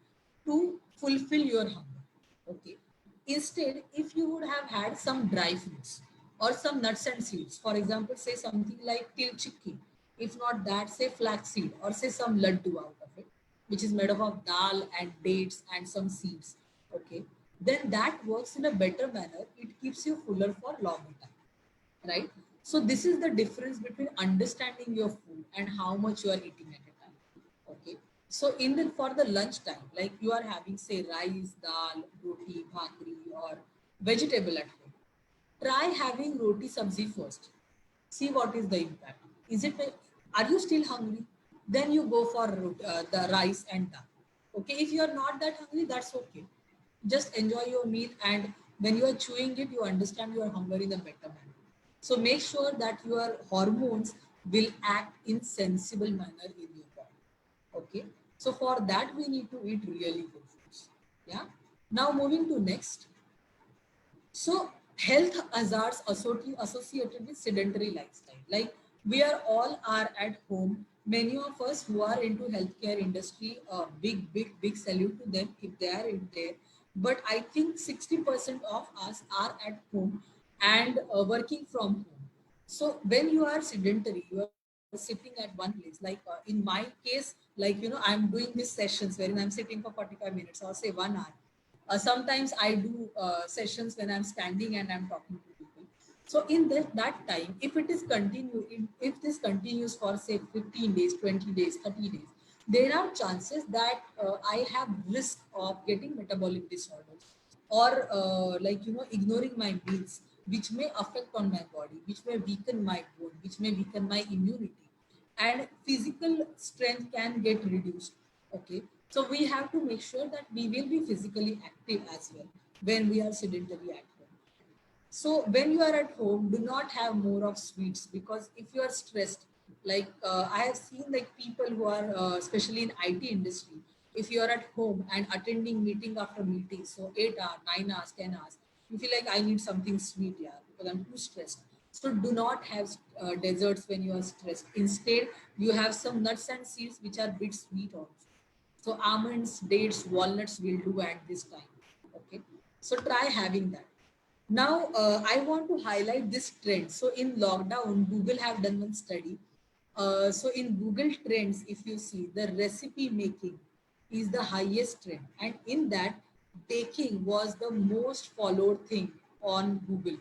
to fulfill your hunger. Okay, instead if you would have had some dry fruits or some nuts and seeds, for example say something like til chikki, if not that say flaxseed or say some laddu out of it, which is made up of dal and dates and some seeds. Okay, then that works in a better manner. It keeps you fuller for longer time, right? So this is the difference between understanding your food and how much you are eating at a time. Okay. So in the for the lunch time, like you are having say rice, dal, roti, bhakri, or vegetable at home. Try having roti sabzi first. See what is the impact. Is it? Are you still hungry? Then you go for the rice and dal. Okay. If you are not that hungry, that's okay. Just enjoy your meal, and when you are chewing it, you understand your hunger in a better manner. So make sure that your hormones will act in sensible manner in your body. Okay. So for that we need to eat really good foods. Yeah. Now moving to next. So health hazards associated with sedentary lifestyle. Like we are all are at home. Many of us who are into healthcare industry, big salute to them if they are in there. But I think 60% of us are at home and working from home. So when you are sedentary, you are sitting at one place. Like in my case, like I'm doing these sessions wherein I'm sitting for 45 minutes or say 1 hour. Sometimes I do sessions when I'm standing and I'm talking to people. So in that time, if it is if this continues for say 15 days, 20 days, 30 days, there are chances that I have risk of getting metabolic disorders or ignoring my meals, which may affect on my body, which may weaken my bone, which may weaken my immunity, and physical strength can get reduced. Okay, so we have to make sure that we will be physically active as well when we are sedentary at home. So when you are at home, do not have more of sweets, because if you are stressed, like I have seen like people who are especially in IT industry, if you are at home and attending meeting after meeting, so 8 hours, 9 hours, 10 hours, you feel like I need something sweet, yeah, because I'm too stressed. So do not have desserts when you are stressed. Instead, you have some nuts and seeds which are bit sweet also. So almonds, dates, walnuts will do at this time. Okay. So try having that. Now, I want to highlight this trend. So in lockdown, Google have done one study. So in Google Trends, if you see, the recipe making is the highest trend. And in that, baking was the most followed thing on Google.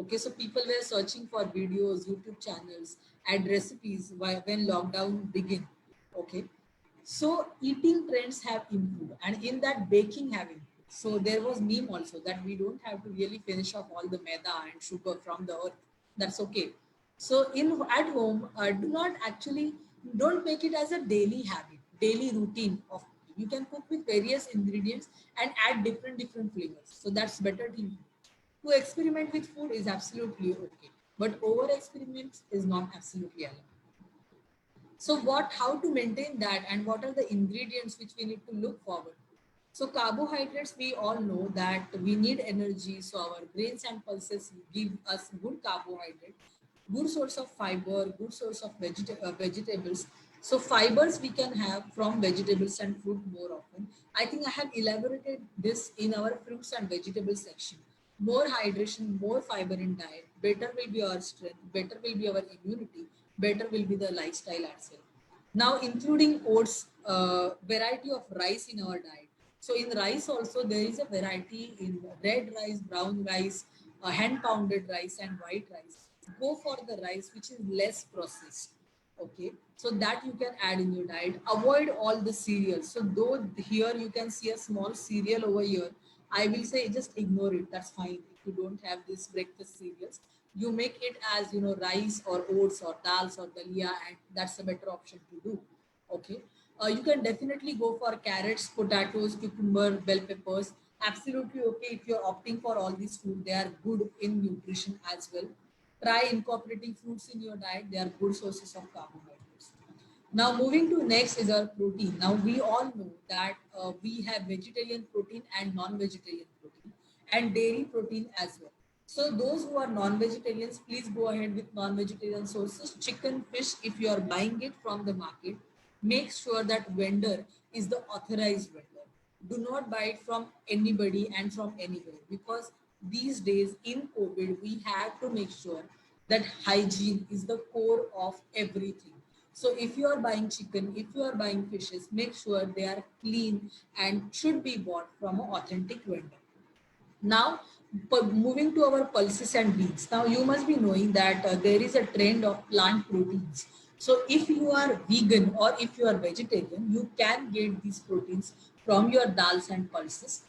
Okay, so people were searching for videos, YouTube channels, and recipes when lockdown began. Okay, so eating trends have improved, and in that baking have improved. So there was meme also that we don't have to really finish off all the maida and sugar from the earth. That's okay. So in at home, do not actually don't make it as a daily habit, daily routine of cooking. You can cook with various ingredients and add different flavors. So that's better thing. To experiment with food is absolutely okay, but over experiments is not absolutely allowed. So how to maintain that, and what are the ingredients which we need to look forward? So carbohydrates, we all know that we need energy. So our brains and pulses give us good carbohydrate, good source of fiber, good source of vegetables. So fibers we can have from vegetables and fruit more often. I think I have elaborated this in our fruits and vegetables section. More hydration, more fiber in diet, better will be our strength, better will be our immunity, better will be the lifestyle itself. Now, including oats, variety of rice in our diet. So in rice also there is a variety in red rice, brown rice, hand pounded rice, and white rice. Go for the rice which is less processed. Okay, so that you can add in your diet. Avoid all the cereals. So though here you can see a small cereal over here, I will say just ignore it. That's fine. If you don't have this breakfast cereals, you make it as rice or oats or dals or dalia, and that's a better option to do. Okay, you can definitely go for carrots, potatoes, cucumber, bell peppers. Absolutely okay if you're opting for all these food. They are good in nutrition as well. Try incorporating fruits in your diet. They are good sources of carbohydrates. Now moving to next is our protein. Now we all know that we have vegetarian protein and non-vegetarian protein and dairy protein as well. So those who are non-vegetarians, please go ahead with non-vegetarian sources. Chicken, fish, if you are buying it from the market, make sure that vendor is the authorized vendor. Do not buy it from anybody and from anywhere, because these days in COVID, we have to make sure that hygiene is the core of everything. So if you are buying chicken, if you are buying fishes, make sure they are clean and should be bought from an authentic vendor. Now, moving to our pulses and beans. Now, you must be knowing that there is a trend of plant proteins. So, if you are vegan or if you are vegetarian, you can get these proteins from your dals and pulses.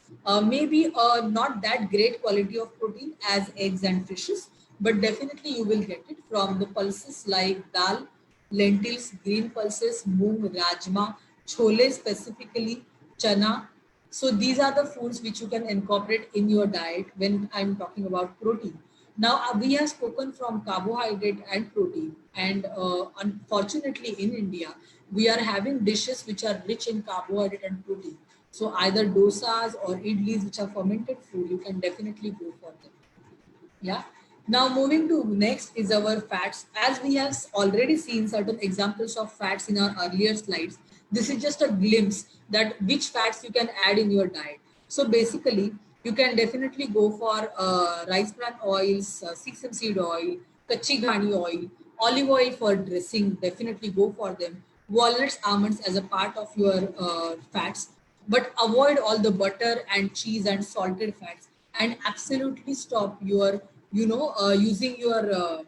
Maybe not that great quality of protein as eggs and fishes, but definitely you will get it from the pulses like dal, lentils, green pulses, moong, rajma, chole specifically, chana. So these are the foods which you can incorporate in your diet when I'm talking about protein. Now we have spoken from carbohydrate and protein, and unfortunately in India we are having dishes which are rich in carbohydrate and protein. So either dosas or idlis, which are fermented food, you can definitely go for them. Yeah. Now moving to next is our fats. As we have already seen certain examples of fats in our earlier slides, this is just a glimpse that which fats you can add in your diet. So basically, you can definitely go for rice bran oils, sesame seed oil, kachi ghani oil, olive oil for dressing. Definitely go for them. Walnuts, almonds as a part of your fats, but avoid all the butter and cheese and salted fats, and absolutely stop your using your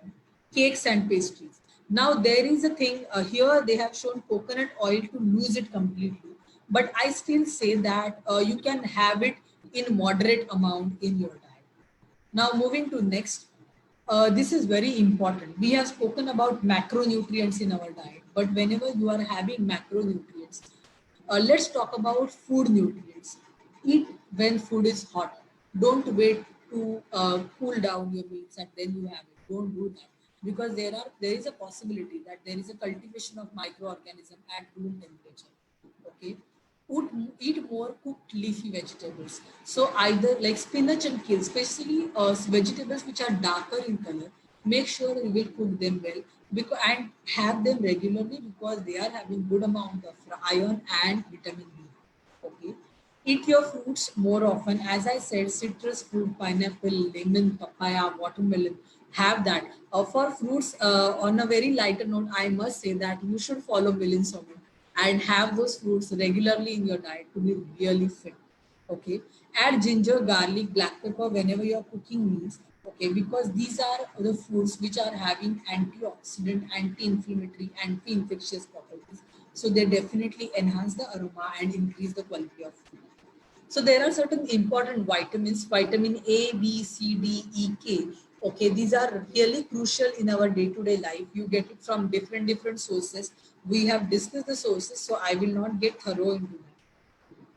cakes and pastries. Now there is a thing here, they have shown coconut oil to lose it completely, but I still say that you can have it in moderate amount in your diet. Now moving to next, this is very important. We have spoken about macronutrients in our diet, but whenever you are having macronutrients, let's talk about food nutrients. Eat when food is hot. Don't wait to cool down your meats and then you have it. Don't do that, because there is a possibility that there is a cultivation of microorganism at room temperature. Okay. Eat more cooked leafy vegetables. So either like spinach and kale, especially vegetables which are darker in color, make sure you will cook them well, because and have them regularly, because they are having good amount of iron and vitamin B. Okay. Eat your fruits more often. As I said, citrus fruit, pineapple, lemon, papaya, watermelon, have that. For fruits, on a very lighter note, I must say that you should follow Millen Soman and have those fruits regularly in your diet to be really fit. Okay. Add ginger, garlic, black pepper whenever you are cooking meals. Okay, because these are the foods which are having antioxidant, anti-inflammatory, anti-infectious properties. So they definitely enhance the aroma and increase the quality of food. So there are certain important vitamins, vitamin A, B, C, D, E, K. Okay, these are really crucial in our day-to-day life. You get it from different sources. We have discussed the sources, so I will not get thorough into that.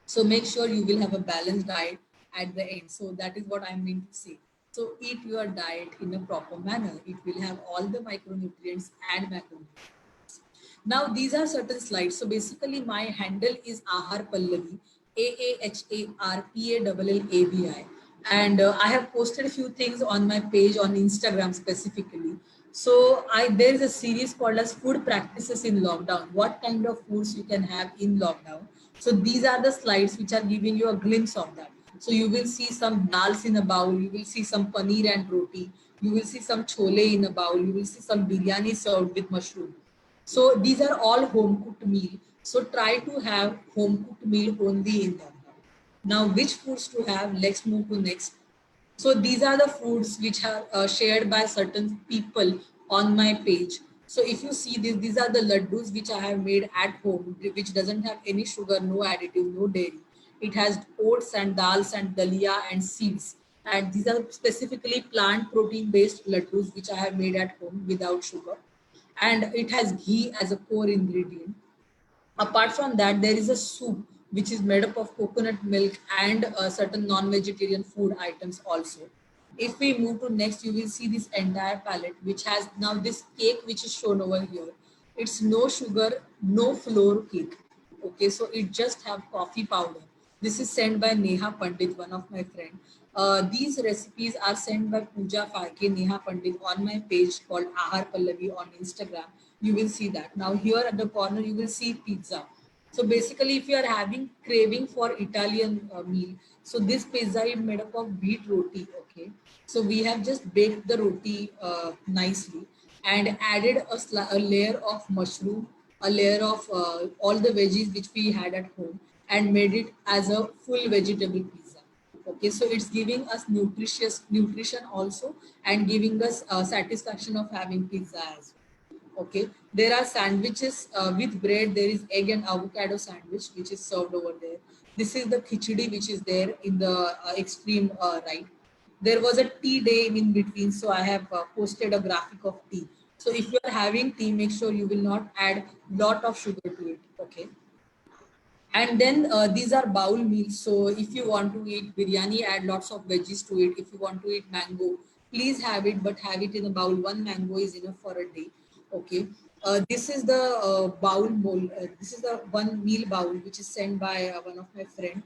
So make sure you will have a balanced diet at the end. So that is what I mean to say. So eat your diet in a proper manner. It will have all the micronutrients and macronutrients. Now these are certain slides. So basically my handle is Ahar Pallavi, AAHARPALLABI. And I have posted a few things on my page on Instagram specifically. So there is a series called as Food Practices in Lockdown. What kind of foods you can have in lockdown. So these are the slides which are giving you a glimpse of that. So you will see some dals in a bowl, you will see some paneer and roti, you will see some chole in a bowl, you will see some biryani served with mushroom. So these are all home cooked meal. So try to have home cooked meal only in lockdown. Now, which foods to have? Let's move to next. So these are the foods which are shared by certain people on my page. So if you see this, these are the laddus which I have made at home, which doesn't have any sugar, no additive, no dairy. It has oats and dals and dalia and seeds. And these are specifically plant protein based laddus which I have made at home without sugar. And it has ghee as a core ingredient. Apart from that, there is a soup which is made up of coconut milk and certain non-vegetarian food items also. If we move to next, you will see this entire palette which has now this cake which is shown over here. It's no sugar, no flour cake. Okay, so it just have coffee powder. This is sent by Neha Pandit, one of my friend. These recipes are sent by Pooja Falke, Neha Pandit on my page called Ahar Pallavi on Instagram. You will see that. Now here at the corner, you will see pizza. So basically, if you are having craving for Italian meal, so this pizza is made up of wheat roti. Okay, so we have just baked the roti nicely and added a layer of mushroom, a layer of all the veggies which we had at home, and made it as a full vegetable pizza. Okay, so it's giving us nutrition also, and giving us satisfaction of having pizza as well. Okay, there are sandwiches with bread. There is egg and avocado sandwich which is served over there. This is the khichdi which is there in the extreme right. There was a tea day in between, so I have posted a graphic of tea. So if you are having tea, make sure you will not add lot of sugar to it. Okay, and then these are bowl meals. So if you want to eat biryani, add lots of veggies to it. If you want to eat mango, please have it, but have it in a bowl. One mango is enough for a day. Okay, this is the bowl. This is the one meal bowl which is sent by one of my friend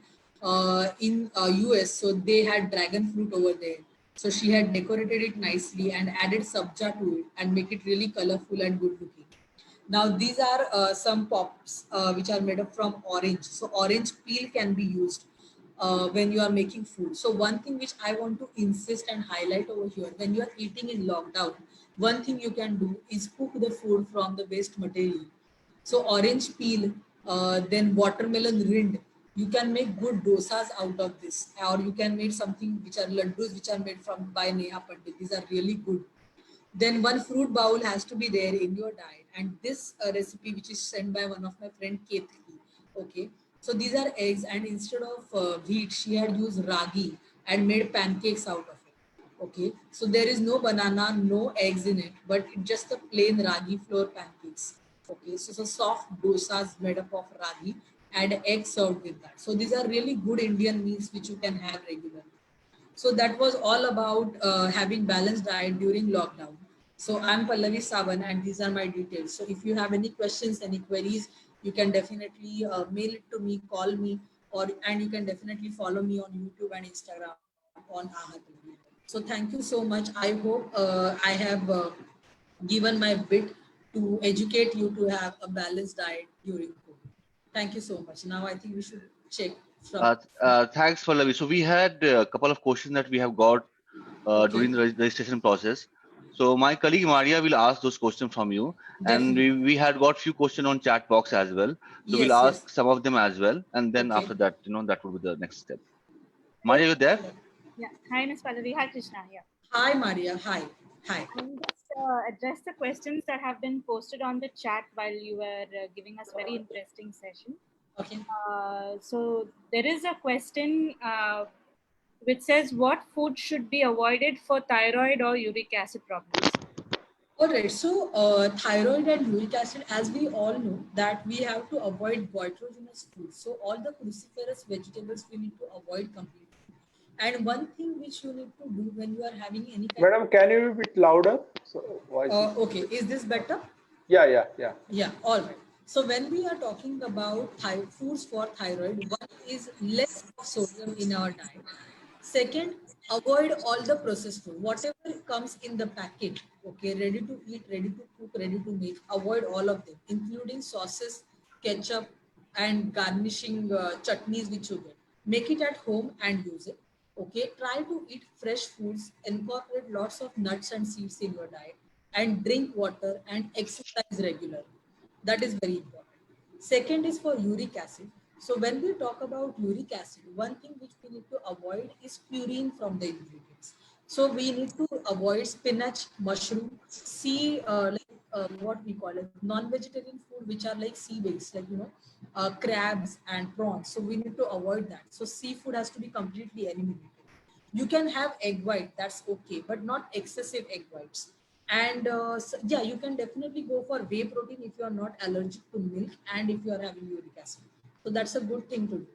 in US. So they had dragon fruit over there. So she had decorated it nicely and added sabja to it and make it really colorful and good looking. Now these are some pops which are made up from orange. So orange peel can be used when you are making food. So one thing which I want to insist and highlight over here, when you are eating in lockdown, one thing you can do is cook the food from the waste material. So orange peel, then watermelon rind. You can make good dosas out of this, or you can make something which are laddus which are made from by Neha Pandit. These are really good. Then one fruit bowl has to be there in your diet. And this recipe which is sent by one of my friend Kethi. Okay, so these are eggs, and instead of wheat she had used ragi and made pancakes out of it. Okay, so there is no banana, no eggs in it, but it's just a plain ragi flour pancakes. Okay, so soft dosas made up of ragi and egg served with that. So these are really good Indian meals which you can have regularly. So that was all about having balanced diet during lockdown. So I'm Pallavi Savan, and these are my details. So if you have any questions, any queries, you can definitely mail it to me, call me, or and you can definitely follow me on YouTube and Instagram on Ahad Pallavi. So thank you so much. I hope I have given my bit to educate you to have a balanced diet during COVID. Thank you so much. Now I think we should check from. Thanks, Pallavi. So we had a couple of questions that we have got Okay, during the registration process. So my colleague Maria will ask those questions from you, and definitely. we had got few questions on chat box as well. So we'll Yes, yes. ask some of them as well, and then Okay. after that, that would be the next step. Maria, you there? Okay. Yeah. Hi, Ms. Pallavi. Hi, Krishna here. Hi, Maria. Hi. Hi. I will just address the questions that have been posted on the chat while you were giving us very interesting session. Okay. So there is a question which says, what food should be avoided for thyroid or uric acid problems? All right. So, thyroid and uric acid, as we all know, that we have to avoid goitrogenous foods. So, all the cruciferous vegetables we need to avoid completely. And one thing which you need to do when you are having any kind Madam, can you be a bit louder? So voice is... okay, is this better? Yeah. Yeah, all right. So when we are talking about foods for thyroid, one is less of sodium in our diet. Second, avoid all the processed food. Whatever comes in the packet, okay, ready to eat, ready to cook, ready to make, avoid all of them, including sauces, ketchup, and garnishing chutneys which you get. Make it at home and use it. Okay, try to eat fresh foods, incorporate lots of nuts and seeds in your diet, and drink water and exercise regularly. That is very important. Second is for uric acid. So when we talk about uric acid, one thing which we need to avoid is purine from the ingredients. So we need to avoid spinach, mushroom, sea, what we call it, non-vegetarian food, which are like sea based, like crabs and prawns. So we need to avoid that. So seafood has to be completely eliminated. You can have egg white, that's okay, but not excessive egg whites. And yeah, you can definitely go for whey protein if you are not allergic to milk and if you are having uric acid. So that's a good thing to do.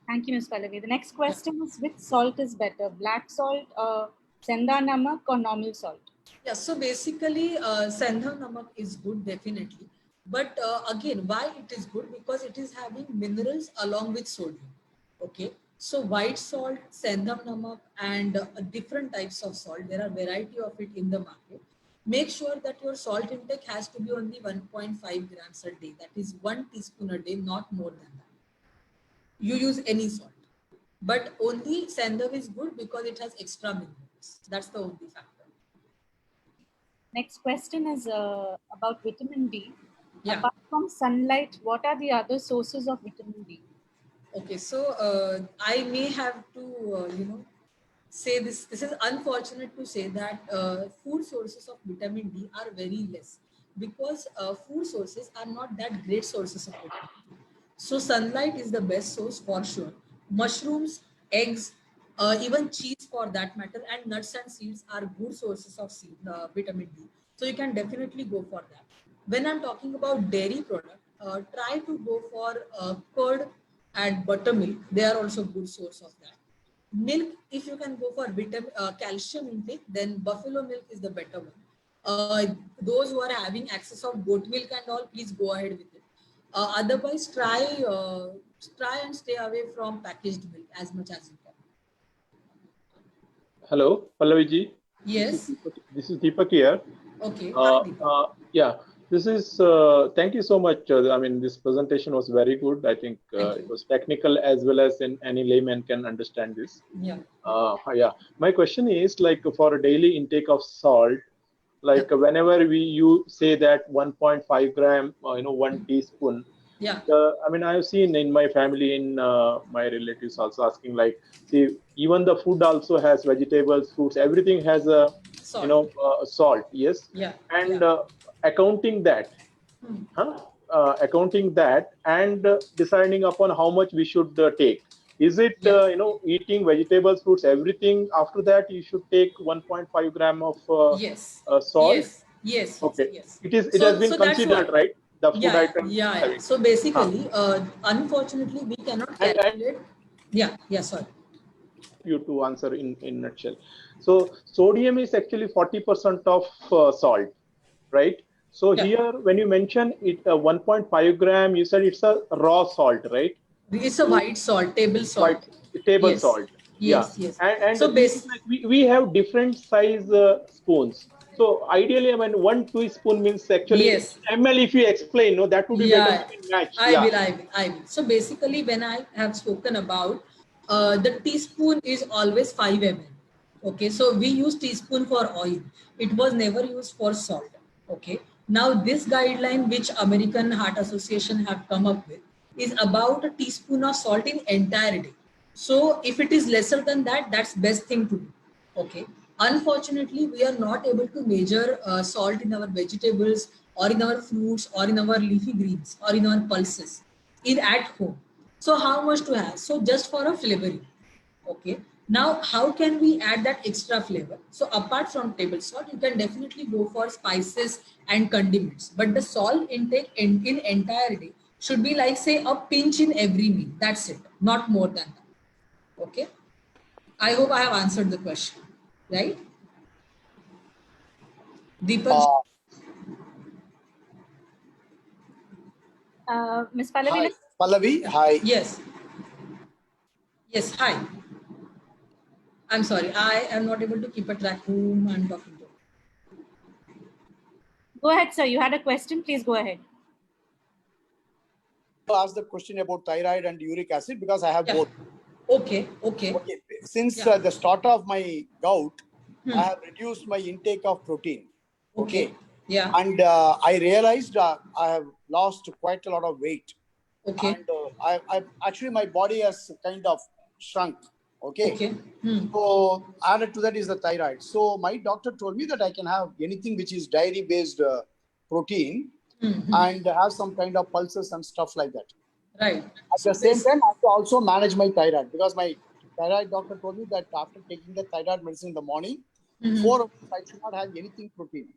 Thank you, Ms. Pallavi. The next question is, which salt is better, black salt, senda namak, or normal salt? Yeah, so basically, Sandham Namak is good, definitely. But again, why it is good? Because it is having minerals along with sodium. Okay. So white salt, Sandham Namak, and different types of salt. There are variety of it in the market. Make sure that your salt intake has to be only 1.5 grams a day. That is 1 teaspoon a day, not more than that. You use any salt. But only Sandham is good because it has extra minerals. That's the only factor. Next question is about vitamin D. Yeah. Apart from sunlight, what are the other sources of vitamin D? Okay, so I may have to, say this. This is unfortunate to say that food sources of vitamin D are very less because food sources are not that great sources of vitamin D. So sunlight is the best source for sure. Mushrooms, eggs, even cheese for that matter, and nuts and seeds are good sources of vitamin D. So you can definitely go for that. When I'm talking about dairy product, try to go for curd and buttermilk. They are also good source of that. Milk, if you can go for calcium intake, then buffalo milk is the better one. Those who are having access of goat milk and all, please go ahead with it. Otherwise, try and stay away from packaged milk as much as you can. Hello, Pallaviji. Yes. This is Deepak here. Okay. Hi, Deepak. Yeah, this is, thank you so much. I mean, this presentation was very good. I think it was technical as well as any layman can understand this. Yeah. Yeah. My question is like for a daily intake of salt, like whenever you say that 1.5 gram, 1 teaspoon. Yeah. I mean, I've seen in my family, in my relatives also asking like, see, even the food also has vegetables, fruits, everything has a, Salt. salt. Yes. Yeah. And Yeah. accounting that, accounting that and deciding upon how much we should take. Is it, Yeah. eating vegetables, fruits, everything after that you should take 1.5 gram of Yes. salt? Yes. Yes. Okay. Yes. It has been So that's considered, what. right? The food Yeah, items. yeah. So basically, unfortunately, we cannot And calculate. Yeah, sorry. you to answer in nutshell. So sodium is actually 40% of salt, right? So Yeah. here, when you mention it, 1.5 gram, you said it's a raw salt, right? It's a white salt, table White salt. table Yes, salt. Yeah. yes. And So the thing is like we have different size spoons. So ideally, I mean, 1 teaspoon means actually yes, ml. If you explain, no, that would be better. yeah. We can match. I Yeah. will, I will, I will. So basically, when I have spoken about the teaspoon is always 5 ml. Okay, so we use teaspoon for oil. It was never used for salt. Okay. Now this guideline which American Heart Association have come up with is about a teaspoon of salt in entire day. So if it is lesser than that, that's best thing to do. Okay. Unfortunately, we are not able to measure salt in our vegetables or in our fruits or in our leafy greens or in our pulses in at home. So how much to have? So just for a flavoring. Okay. Now, how can we add that extra flavor? So apart from table salt, you can definitely go for spices and condiments. But the salt intake in entire day should be like say a pinch in every meal. That's it. Not more than that. Okay. I hope I have answered the question. Right? Deepak? Ms. Pallavi, Hi, Pallavi. Hi. Yes. Yes. Hi. I'm sorry. I am not able to keep a track whom I'm talking to. go ahead, sir. You had a question. Please go ahead. Ask the question about thyroid and uric acid because I have both. Okay. Since the start of my gout, Hmm. I have reduced my intake of protein. Okay. Yeah. And I realized I have lost quite a lot of weight. Okay. And I actually my body has kind of shrunk. Okay. Okay. Hmm. So added to that is the thyroid. So my doctor told me that I can have anything which is dairy based protein and have some kind of pulses and stuff like that. Right. At the same time, I have to also manage my thyroid because my thyroid doctor told me that after taking the thyroid medicine in the morning, 4 hours I should not have anything protein.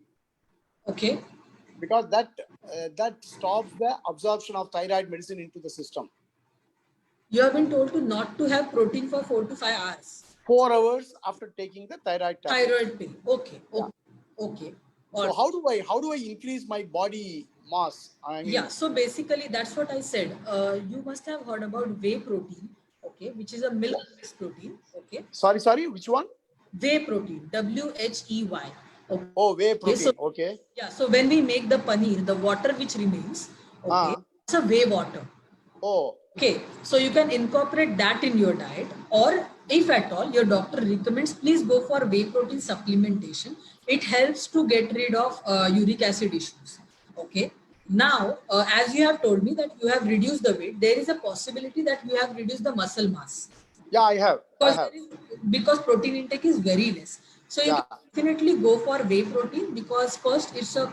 Okay. Because that stops the absorption of thyroid medicine into the system. You have been told to not to have protein for 4 to 5 hours. 4 hours after taking the thyroid tablet. Thyroid pill. Okay. Yeah. Okay. So Or how do I increase my body mass? I mean, yeah, so basically that's what I said. You must have heard about whey protein, okay, which is a milk-based protein, okay. sorry, which one? Whey protein, WHEY. Okay. Oh, whey So protein. Okay. yeah, so when we make the paneer, the water which remains, okay, Ah. it's a whey water. Oh. Okay, so you can incorporate that in your diet, or if at all your doctor recommends, please go for whey protein supplementation. It helps to get rid of uric acid issues. Okay, now as you have told me that you have reduced the weight, there is a possibility that you have reduced the muscle mass Yeah, I have. because because protein intake is very less. So you Yeah. can definitely go for whey protein because first it's a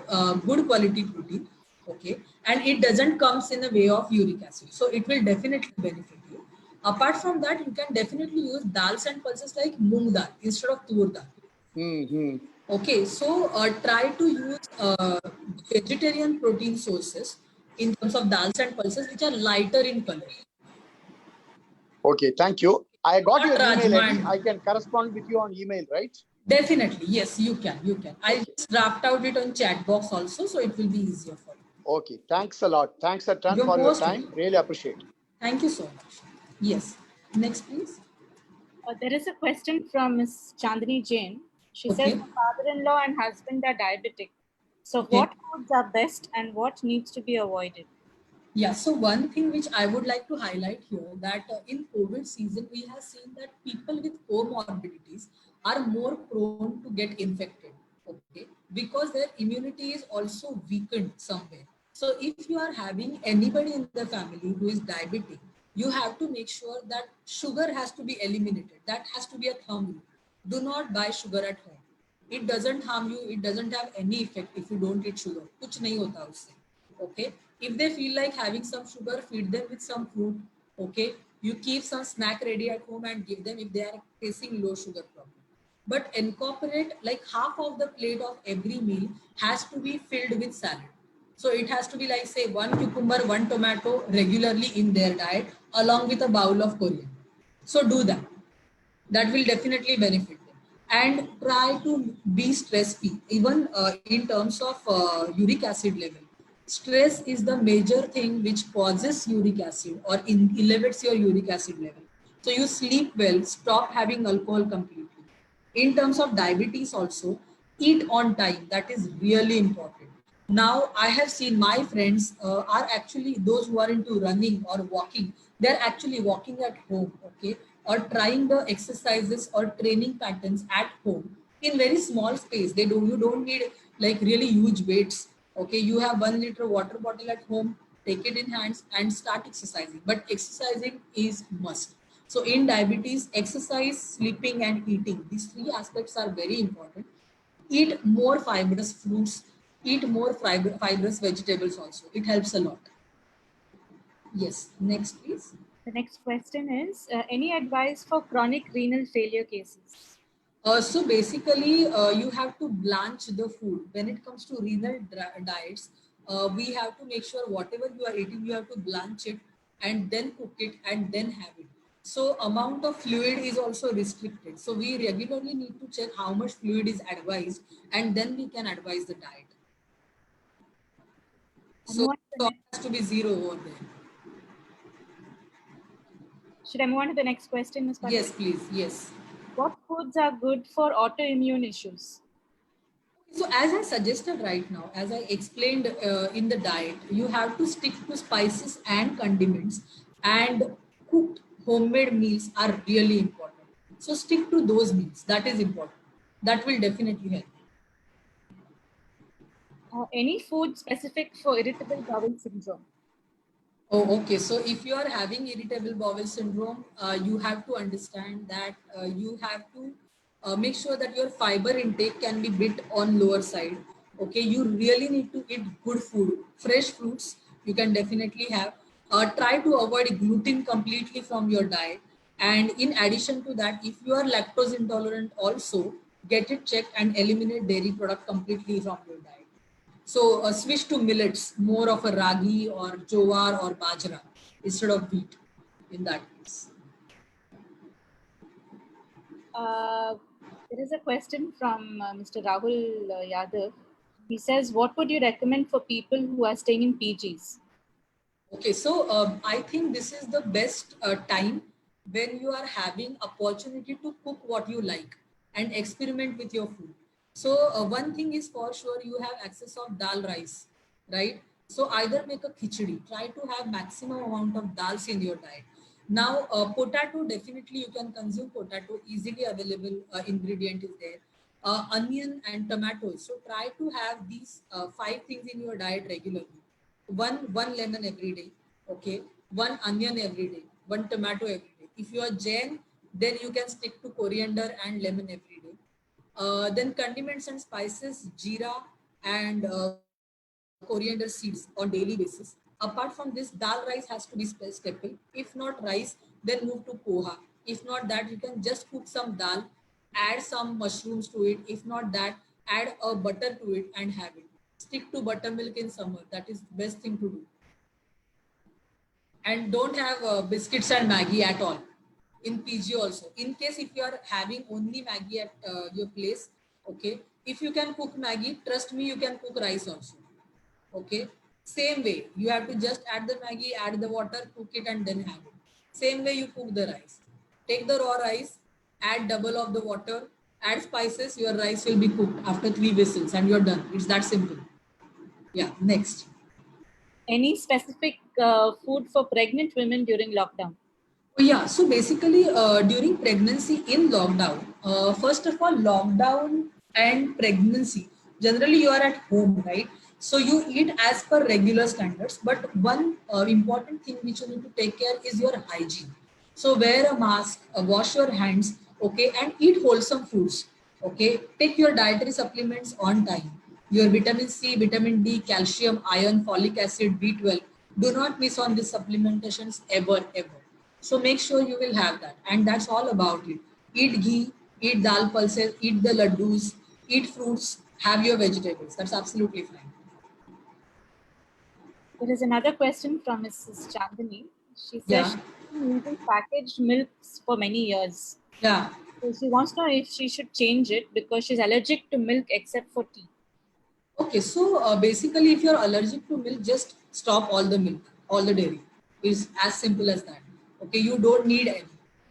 good quality protein, okay, and it doesn't comes in the way of uric acid, so it will definitely benefit you. Apart from that, you can definitely use dals and pulses like moong dal instead of tur dal. Hmm. Okay, so try to use vegetarian protein sources in terms of dals and pulses which are lighter in color. Okay, thank you. I got Not your email rajma ID. and I can correspond with you on email, right? definitely, yes, you can. You can. I Okay. just draft out it on chat box also, so it will be easier for you. Okay. Thanks a lot. Thanks a ton You're for your most time. welcome. Really appreciate. Thank you so much. Yes. Next, please. There is a question from Ms. Chandni Jain. She says, Okay. my father-in-law and husband are diabetic. So Okay. what foods are best and what needs to be avoided? Yeah. So one thing which I would like to highlight here that in COVID season we have seen that people with comorbidities are more prone to get infected. Okay, because their immunity is also weakened somewhere. So if you are having anybody in the family who is diabetic, you have to make sure that sugar has to be eliminated. That has to be a thumb rule. Do not buy sugar at home. It doesn't harm you. It doesn't have any effect if you don't eat sugar. कुछ नहीं होता उससे. Okay, if they feel like having some sugar, feed them with some fruit. Okay, you keep some snack ready at home and give them if they are facing low sugar problem, but incorporate like half of the plate of every meal has to be filled with salad. So it has to be like say one cucumber, one tomato regularly in their diet along with a bowl of coriander. So do that. That will definitely benefit them. And try to be stress free, even in terms of uric acid level. Stress is the major thing which causes uric acid or elevates your uric acid level. So you sleep well, stop having alcohol completely. In terms of diabetes also, eat on time. That is really important. Now I have seen my friends are actually those who are into running or walking. They're actually walking at home, okay, or trying the exercises or training patterns at home in very small space. You don't need like really huge weights. Okay, you have 1 liter water bottle at home, take it in hands and start exercising. But exercising is must. So in diabetes, exercise, sleeping, and eating, these three aspects are very important. Eat more fibrous fruits, eat more fibrous vegetables also. It helps a lot. Yes, next please. The next question is, any advice for chronic renal failure cases? So basically, you have to blanch the food. When it comes to renal diets, we have to make sure whatever you are eating, you have to blanch it and then cook it and then have it. So amount of fluid is also restricted. So we regularly need to check how much fluid is advised and then we can advise the diet. So it has to be zero over there. Should I move on to the next question, Ms. Patil? Yes, please. Yes. What foods are good for autoimmune issues? So as I suggested right now, as I explained in the diet, you have to stick to spices and condiments, and cooked homemade meals are really important. So stick to those meals. That is important. That will definitely help. Any food specific for irritable bowel syndrome? Oh, okay. So if you are having irritable bowel syndrome, you have to understand that you have to make sure that your fiber intake can be bit on lower side. Okay, you really need to eat good food, fresh fruits. You can definitely have. Try to avoid gluten completely from your diet. And in addition to that, if you are lactose intolerant, also get it checked and eliminate dairy product completely from your diet. So switch to millets, more of a ragi or jowar or bajra instead of wheat in that case. There is a question from Mr. Rahul Yadav. He says, what would you recommend for people who are staying in PGs? Okay, so I think this is the best time when you are having opportunity to cook what you like and experiment with your food. So one thing is for sure, you have access of dal rice, right? So either make a khichdi, try to have maximum amount of dals in your diet. Now potato, definitely you can consume potato, easily available ingredient is there. Onion and tomatoes. So try to have these five things in your diet regularly. One lemon every day, okay, one onion every day, one tomato every day. If you are Jain, then you can stick to coriander and lemon every day. Then condiments and spices, jeera and coriander seeds on daily basis. Apart from this, dal rice has to be staple. If not rice, then move to poha. If not that, you can just cook some dal, add some mushrooms to it. If not that, add a butter to it and have it. Stick to buttermilk in summer. That is the best thing to do. And don't have biscuits and Maggie at all in PG also. In case if you are having only Maggie at your place, okay, if you can cook Maggie, trust me, you can cook rice also. Okay, same way you have to just add the Maggie, add the water, cook it and then have it. Same way you cook the rice. Take the raw rice, add double of the water, add spices, your rice will be cooked after 3 whistles and you're done. It's that simple. Yeah, next. Any specific food for pregnant women during lockdown? Oh, yeah, so basically during pregnancy in lockdown, first of all, lockdown and pregnancy, generally you are at home, right? So you eat as per regular standards, but one important thing which you need to take care is your hygiene. So wear a mask, wash your hands, okay, and eat wholesome foods, okay. Take your dietary supplements on time. Your vitamin C, vitamin D, calcium, iron, folic acid, B12. Do not miss on these supplementations ever, ever. So make sure you will have that. And that's all about it. Eat ghee, eat dal pulses, eat the laddus, eat fruits, have your vegetables. That's absolutely fine. There is another question from Mrs. Chandani. She says Yeah. she's been using packaged milks for many years. Yeah. So she wants to know if she should change it because she's allergic to milk except for tea. Okay, so basically, if you're allergic to milk, just stop all the milk, all the dairy. It's as simple as that. Okay, you don't need any.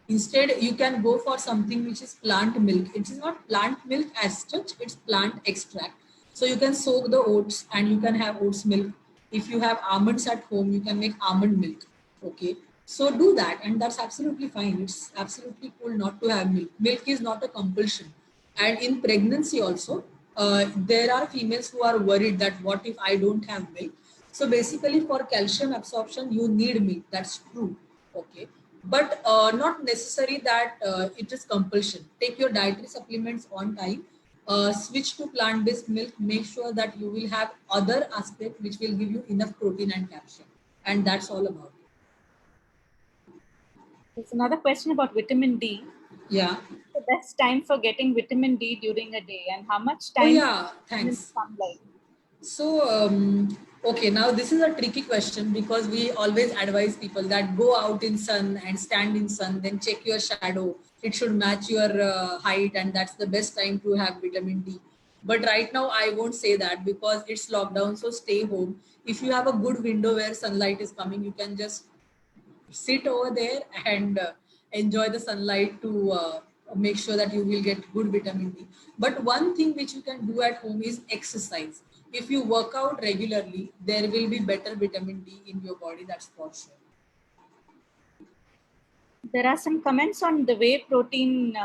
Instead, you can go for something which is plant milk. It is not plant milk as such, it's plant extract. So you can soak the oats and you can have oats milk. If you have almonds at home, you can make almond milk. Okay, so do that, and that's absolutely fine. It's absolutely cool not to have milk. Milk is not a compulsion. And in pregnancy also, there are females who are worried that what if I don't have milk. So basically for calcium absorption you need milk, that's true, okay, but not necessary that it is compulsion. Take your dietary supplements on time, switch to plant-based milk, make sure that you will have other aspect which will give you enough protein and calcium, and that's all about it. There's another question about vitamin D. Yeah. The best time for getting vitamin D during a day and how much Oh time yeah, in thanks. sunlight? So, okay, now this is a tricky question because we always advise people that go out in sun and stand in sun, then check your shadow. It should match your height, and that's the best time to have vitamin D. But right now, I won't say that because it's lockdown, so stay home. If you have a good window where sunlight is coming, you can just sit over there and enjoy the sunlight to make sure that you will get good vitamin D. But one thing which you can do at home is exercise. If you work out regularly, there will be better vitamin D in your body, that's for sure. There are some comments on the whey protein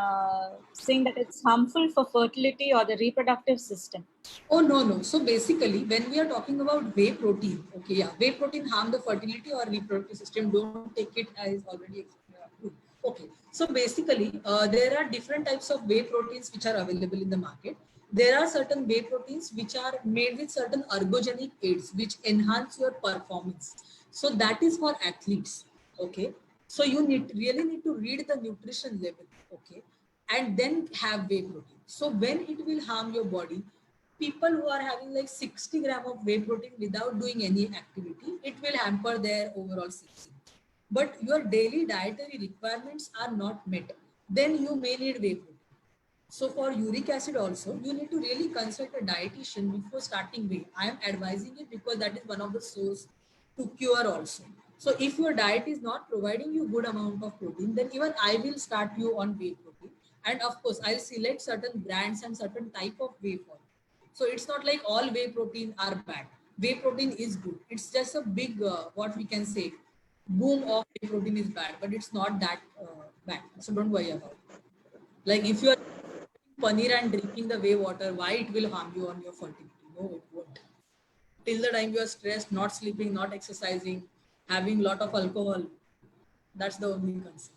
saying that it's harmful for fertility or the reproductive system. Oh, no, no. So basically, when we are talking about whey protein, okay, yeah, whey protein harm the fertility or reproductive system. Don't take it as already approved. Okay. So basically, there are different types of whey proteins which are available in the market. There are certain whey proteins which are made with certain ergogenic aids which enhance your performance. So that is for athletes. Okay. So you really need to read the nutrition label. Okay. And then have whey protein. So when it will harm your body, people who are having like 60 gram of whey protein without doing any activity, it will hamper their overall system. But your daily dietary requirements are not met, then you may need whey protein. So for uric acid also, you need to really consult a dietitian before starting whey. I am advising it because that is one of the source to cure also. So if your diet is not providing you good amount of protein, then even I will start you on whey protein. And of course, I'll select certain brands and certain type of whey for you. So it's not like all whey protein are bad. Whey protein is good. It's just a big, what we can say, boom of whey protein is bad, but it's not that bad. So don't worry about it. Like if you are paneer and drinking the whey water, why it will harm you on your fertility? No, it won't. Till the time you are stressed, not sleeping, not exercising, having lot of alcohol, that's the only concern.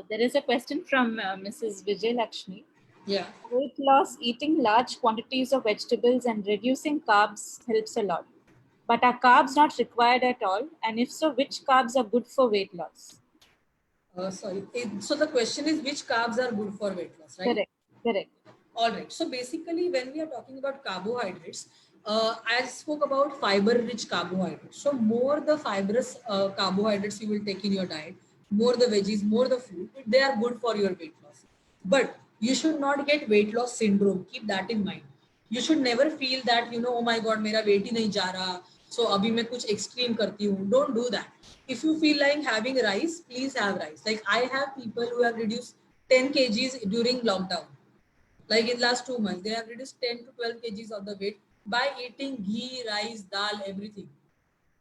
There is a question from Mrs. Vijay Lakshmi. Yeah. Weight loss, eating large quantities of vegetables and reducing carbs helps a lot. But are carbs not required at all? And if so, which carbs are good for weight loss? Sorry. So the question is which carbs are good for weight loss, right? Correct. Correct. All right. So basically, when we are talking about carbohydrates, I spoke about fiber-rich carbohydrates. So more the fibrous carbohydrates you will take in your diet, more the veggies, more the fruit, they are good for your weight loss. But you should not get weight loss syndrome. Keep that in mind. You should never feel that, oh my God, मेरा weight ही नहीं जा रहा. So अभी मैं कुछ extreme करती हूँ. Don't do that. If you feel like having rice, please have rice. Like I have people who have reduced 10 kgs during lockdown. Like in last 2 months, they have reduced 10 to 12 kgs of the weight by eating ghee, rice, dal, everything,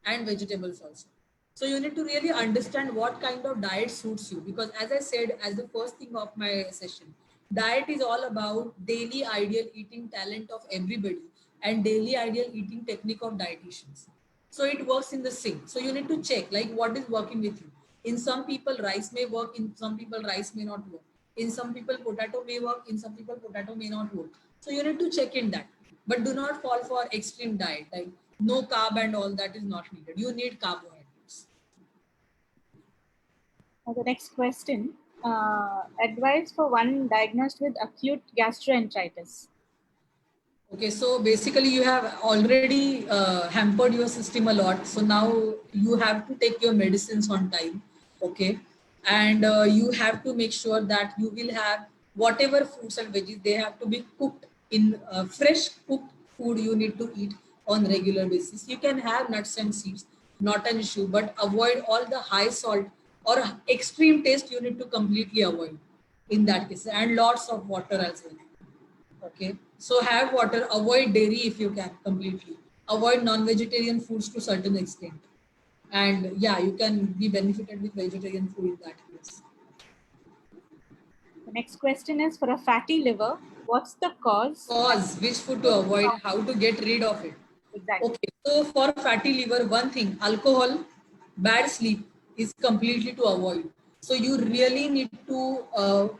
and vegetables also. So you need to really understand what kind of diet suits you, because as I said, as the first thing of my session, diet is all about daily ideal eating talent of everybody and daily ideal eating technique of dietitians. So it works in the sync. So you need to check like what is working with you. In some people, rice may work. In some people, rice may not work. In some people, potato may work. In some people, potato may not work. So you need to check in that. But do not fall for extreme diet. Like no carb and all that is not needed. You need carbohydrates. The next question. Advice for one diagnosed with acute gastroenteritis. Okay, so basically you have already hampered your system a lot. So now you have to take your medicines on time. Okay. And you have to make sure that you will have whatever fruits and veggies, they have to be cooked in fresh cooked food you need to eat on regular basis. You can have nuts and seeds, not an issue, but avoid all the high salt or extreme taste you need to completely avoid in that case, and lots of water as well. Okay, so have water, avoid dairy if you can completely, avoid non-vegetarian foods to certain extent, and yeah, you can be benefited with vegetarian food in that case. The next question is for a fatty liver. What's the cause? Cause, which food to avoid, how to get rid of it. Exactly. Okay, so for fatty liver, one thing, alcohol, bad sleep is completely to avoid. So you really need to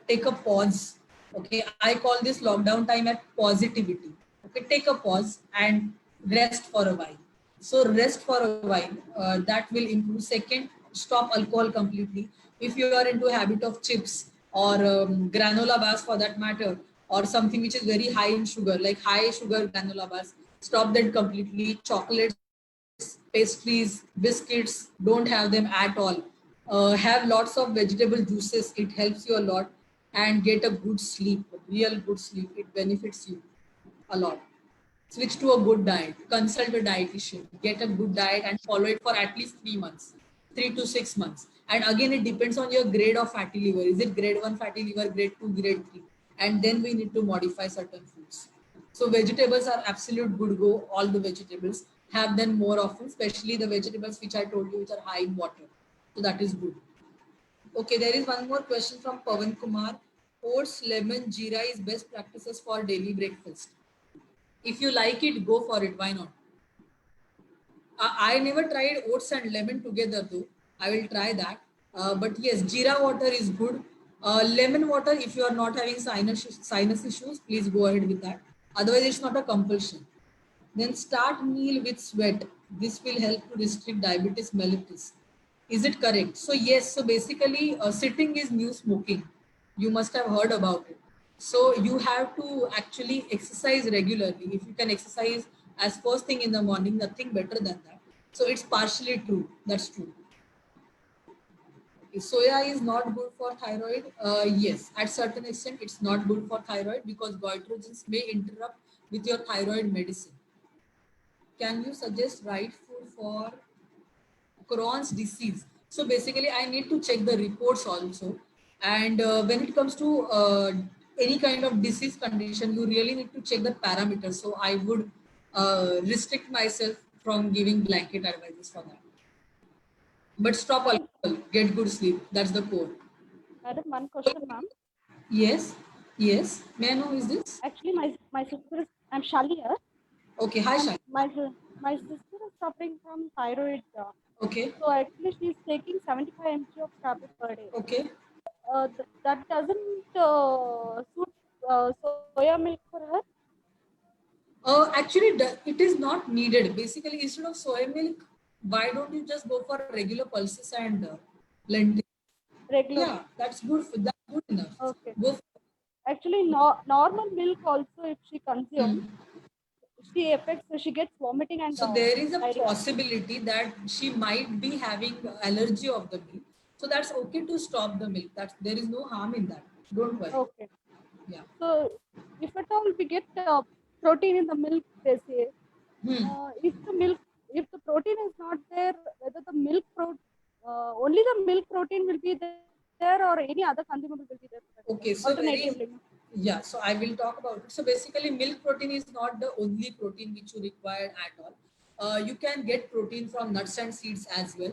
take a pause. Okay, I call this lockdown time at positivity. Okay, take a pause and rest for a while. So rest for a while, that will improve. Second, stop alcohol completely. If you are into a habit of chips or granola bars for that matter, or something which is very high in sugar, like high sugar granola bars, stop that completely. Chocolates, pastries, biscuits, don't have them at all. Have lots of vegetable juices. It helps you a lot, and get a good sleep, real good sleep. It benefits you a lot. Switch to a good diet. Consult a dietitian. Get a good diet and follow it for at least 3 months, 3 to 6 months. And again, it depends on your grade of fatty liver. Is it grade 1 fatty liver, grade 2, grade 3? And then we need to modify certain foods. So vegetables are absolute good go. All the vegetables, have them more often, especially the vegetables which I told you, which are high in water. So that is good. Okay, there is one more question from Pavan Kumar. Oats, lemon, jeera is best practices for daily breakfast. If you like it, go for it. Why not? I never tried oats and lemon together though. I will try that. But yes, jeera water is good. Lemon water, if you are not having sinus issues, please go ahead with that. Otherwise, it's not a compulsion. Then start meal with sweat. This will help to restrict diabetes mellitus. Is it correct? So yes, so basically sitting is new smoking. You must have heard about it. So you have to actually exercise regularly. If you can exercise as first thing in the morning, nothing better than that. So it's partially true. That's true. Soya is not good for thyroid. Yes, at certain extent, it's not good for thyroid because goitrogens may interrupt with your thyroid medicine. Can you suggest right food for Crohn's disease? So basically, I need to check the reports also. And when it comes to any kind of disease condition, you really need to check the parameters. So I would restrict myself from giving blanket advices for that. But stop alcohol, get good sleep. That's the core. Madam, one question, ma'am. Yes, yes. May I know who is this? Actually, my sister is, I'm Shali here. Okay, hi And Shai. my sister is suffering from thyroid. Okay, So actually, she's taking 75 mg of tablet per day. okay. That doesn't suit soya milk for her. Actually, it is not needed. Basically, instead of soy milk, why don't you just go for regular pulses and lentils? Regular. Yeah, that's good. That's good enough. Okay. Go. Actually, normal milk also, if she consumes, she gets vomiting and So there is a diarrhea. possibility that she might be having allergy of the milk. So that's okay to stop the milk. There is no harm in that. Don't worry. Okay. Yeah. So if at all we get protein in the milk, they say, if the protein is not there, whether the only the milk protein will be there or any other consumable will be there. Okay, so alternatively. Yeah, so I will talk about it. So basically, milk protein is not the only protein which you require at all. You can get protein from nuts and seeds as well.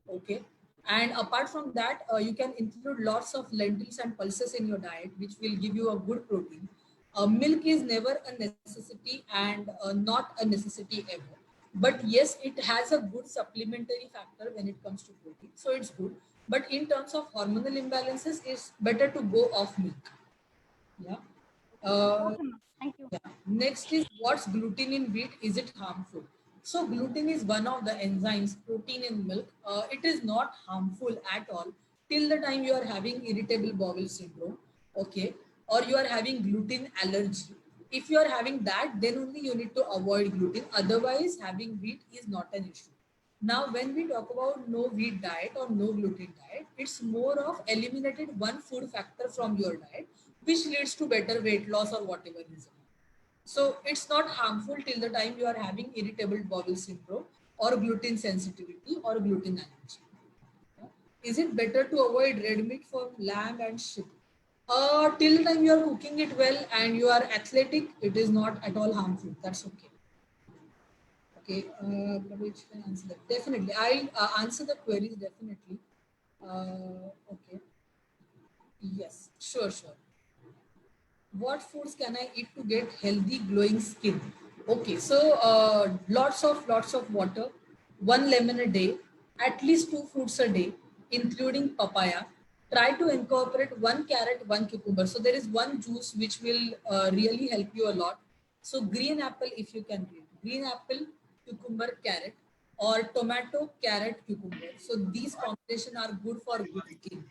Okay, and apart from that, you can include lots of lentils and pulses in your diet, which will give you a good protein. Milk is never a necessity and not a necessity ever. But yes, it has a good supplementary factor when it comes to protein, so it's good. But in terms of hormonal imbalances, it's better to go off milk. Yeah. Okay, ma'am. Thank you. Yeah. Next is, what's gluten in wheat? Is it harmful? So gluten is one of the enzymes, protein in milk. It is not harmful at all till the time you are having irritable bowel syndrome, okay, or you are having gluten allergy. If you are having that, then only you need to avoid gluten. Otherwise, having wheat is not an issue. Now, when we talk about no wheat diet or no gluten diet, it's more of eliminated one food factor from your diet, which leads to better weight loss or whatever reason. So it's not harmful till the time you are having irritable bowel syndrome or gluten sensitivity or gluten allergy. Is it better to avoid red meat from lamb and sheep? Till the time you are cooking it well and you are athletic, it is not at all harmful. That's okay. Okay, which can answer that. Definitely, I'll answer the queries definitely. Okay. Yes, sure. What foods can I eat to get healthy, glowing skin? Okay, so lots of water, 1 lemon a day, at least 2 fruits a day, including papaya. Try to incorporate 1 carrot, 1 cucumber. So there is one juice which will really help you a lot. So green apple, if you can read, green apple, cucumber, carrot, or tomato, carrot, cucumber. So these combination are good for good skin.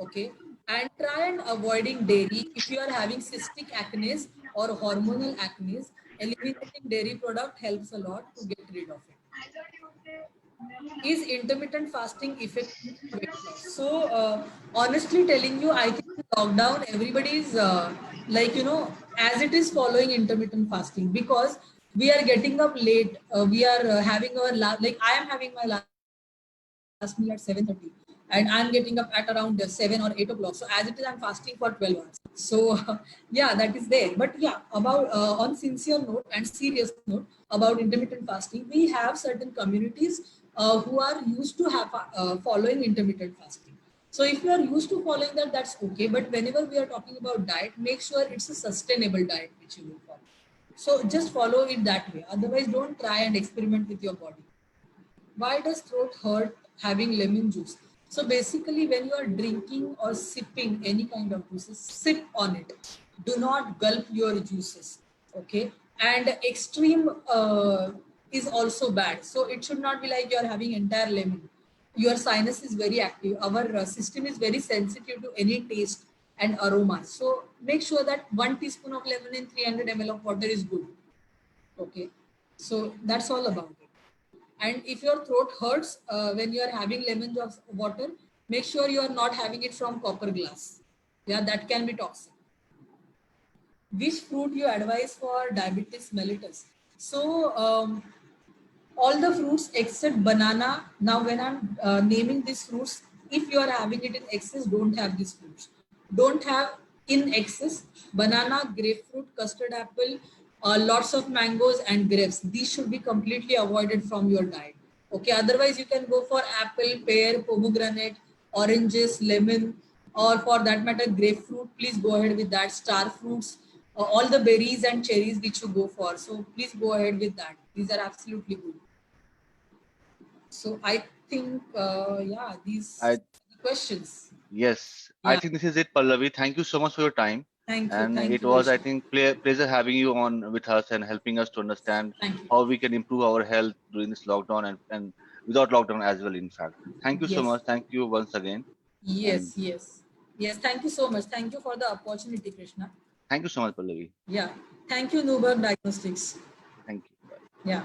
Okay, and try and avoiding dairy if you are having cystic acne or hormonal acne. Eliminating dairy product helps a lot to get rid of it. Is intermittent fasting effective for weight loss? So honestly telling you, I think in lockdown everybody is as it is following intermittent fasting, because we are getting up late. We are having our I am having my last meal at 7:30, and I'm getting up at around 7 or 8 o'clock. So as it is, I'm fasting for 12 hours. So yeah, that is there. But yeah, about on sincere note and serious note about intermittent fasting, we have certain communities who are used to have following intermittent fasting. So if you are used to following that, that's okay. But whenever we are talking about diet, make sure it's a sustainable diet which you will follow. So just follow it that way. Otherwise, don't try and experiment with your body. Why does throat hurt having lemon juice? So basically, when you are drinking or sipping any kind of juices, sip on it. Do not gulp your juices. Okay, and extreme is also bad. So it should not be like you are having entire lemon. Your sinus is very active. Our system is very sensitive to any taste and aroma. So make sure that 1 teaspoon of lemon in 300 ml of water is good. Okay, so that's all about it. And if your throat hurts when you are having lemon juice water, Make sure you are not having it from copper glass. Yeah, that can be toxic. Which fruit you advise for diabetes mellitus? So all the fruits except banana. Now, when I'm naming these fruits, if you are having it in excess, don't have these fruits. Don't have in excess banana, grapefruit, custard apple, lots of mangoes and grapes. These should be completely avoided from your diet. Okay, otherwise you can go for apple, pear, pomegranate, oranges, lemon, or for that matter, grapefruit. Please go ahead with that. Star fruits, all the berries and cherries which you go for. So please go ahead with that. These are absolutely good. So I think, yeah, these are the questions. Yes, I Yeah. think this is it, Pallavi. Thank you so much for your time. Thank you. And Thank it you, was, I Krishna. think, pleasure having you on with us and helping us to understand Thank you. how we can improve our health during this lockdown and without lockdown as well, in fact. Thank you so Yes. much. Thank you once again. Yes. And Yes. Yes. Thank you so much. Thank you for the opportunity, Krishna. thank you so much, Pallavi. Yeah. Thank you, Newberg Diagnostics. Thank you. Bye. Yeah.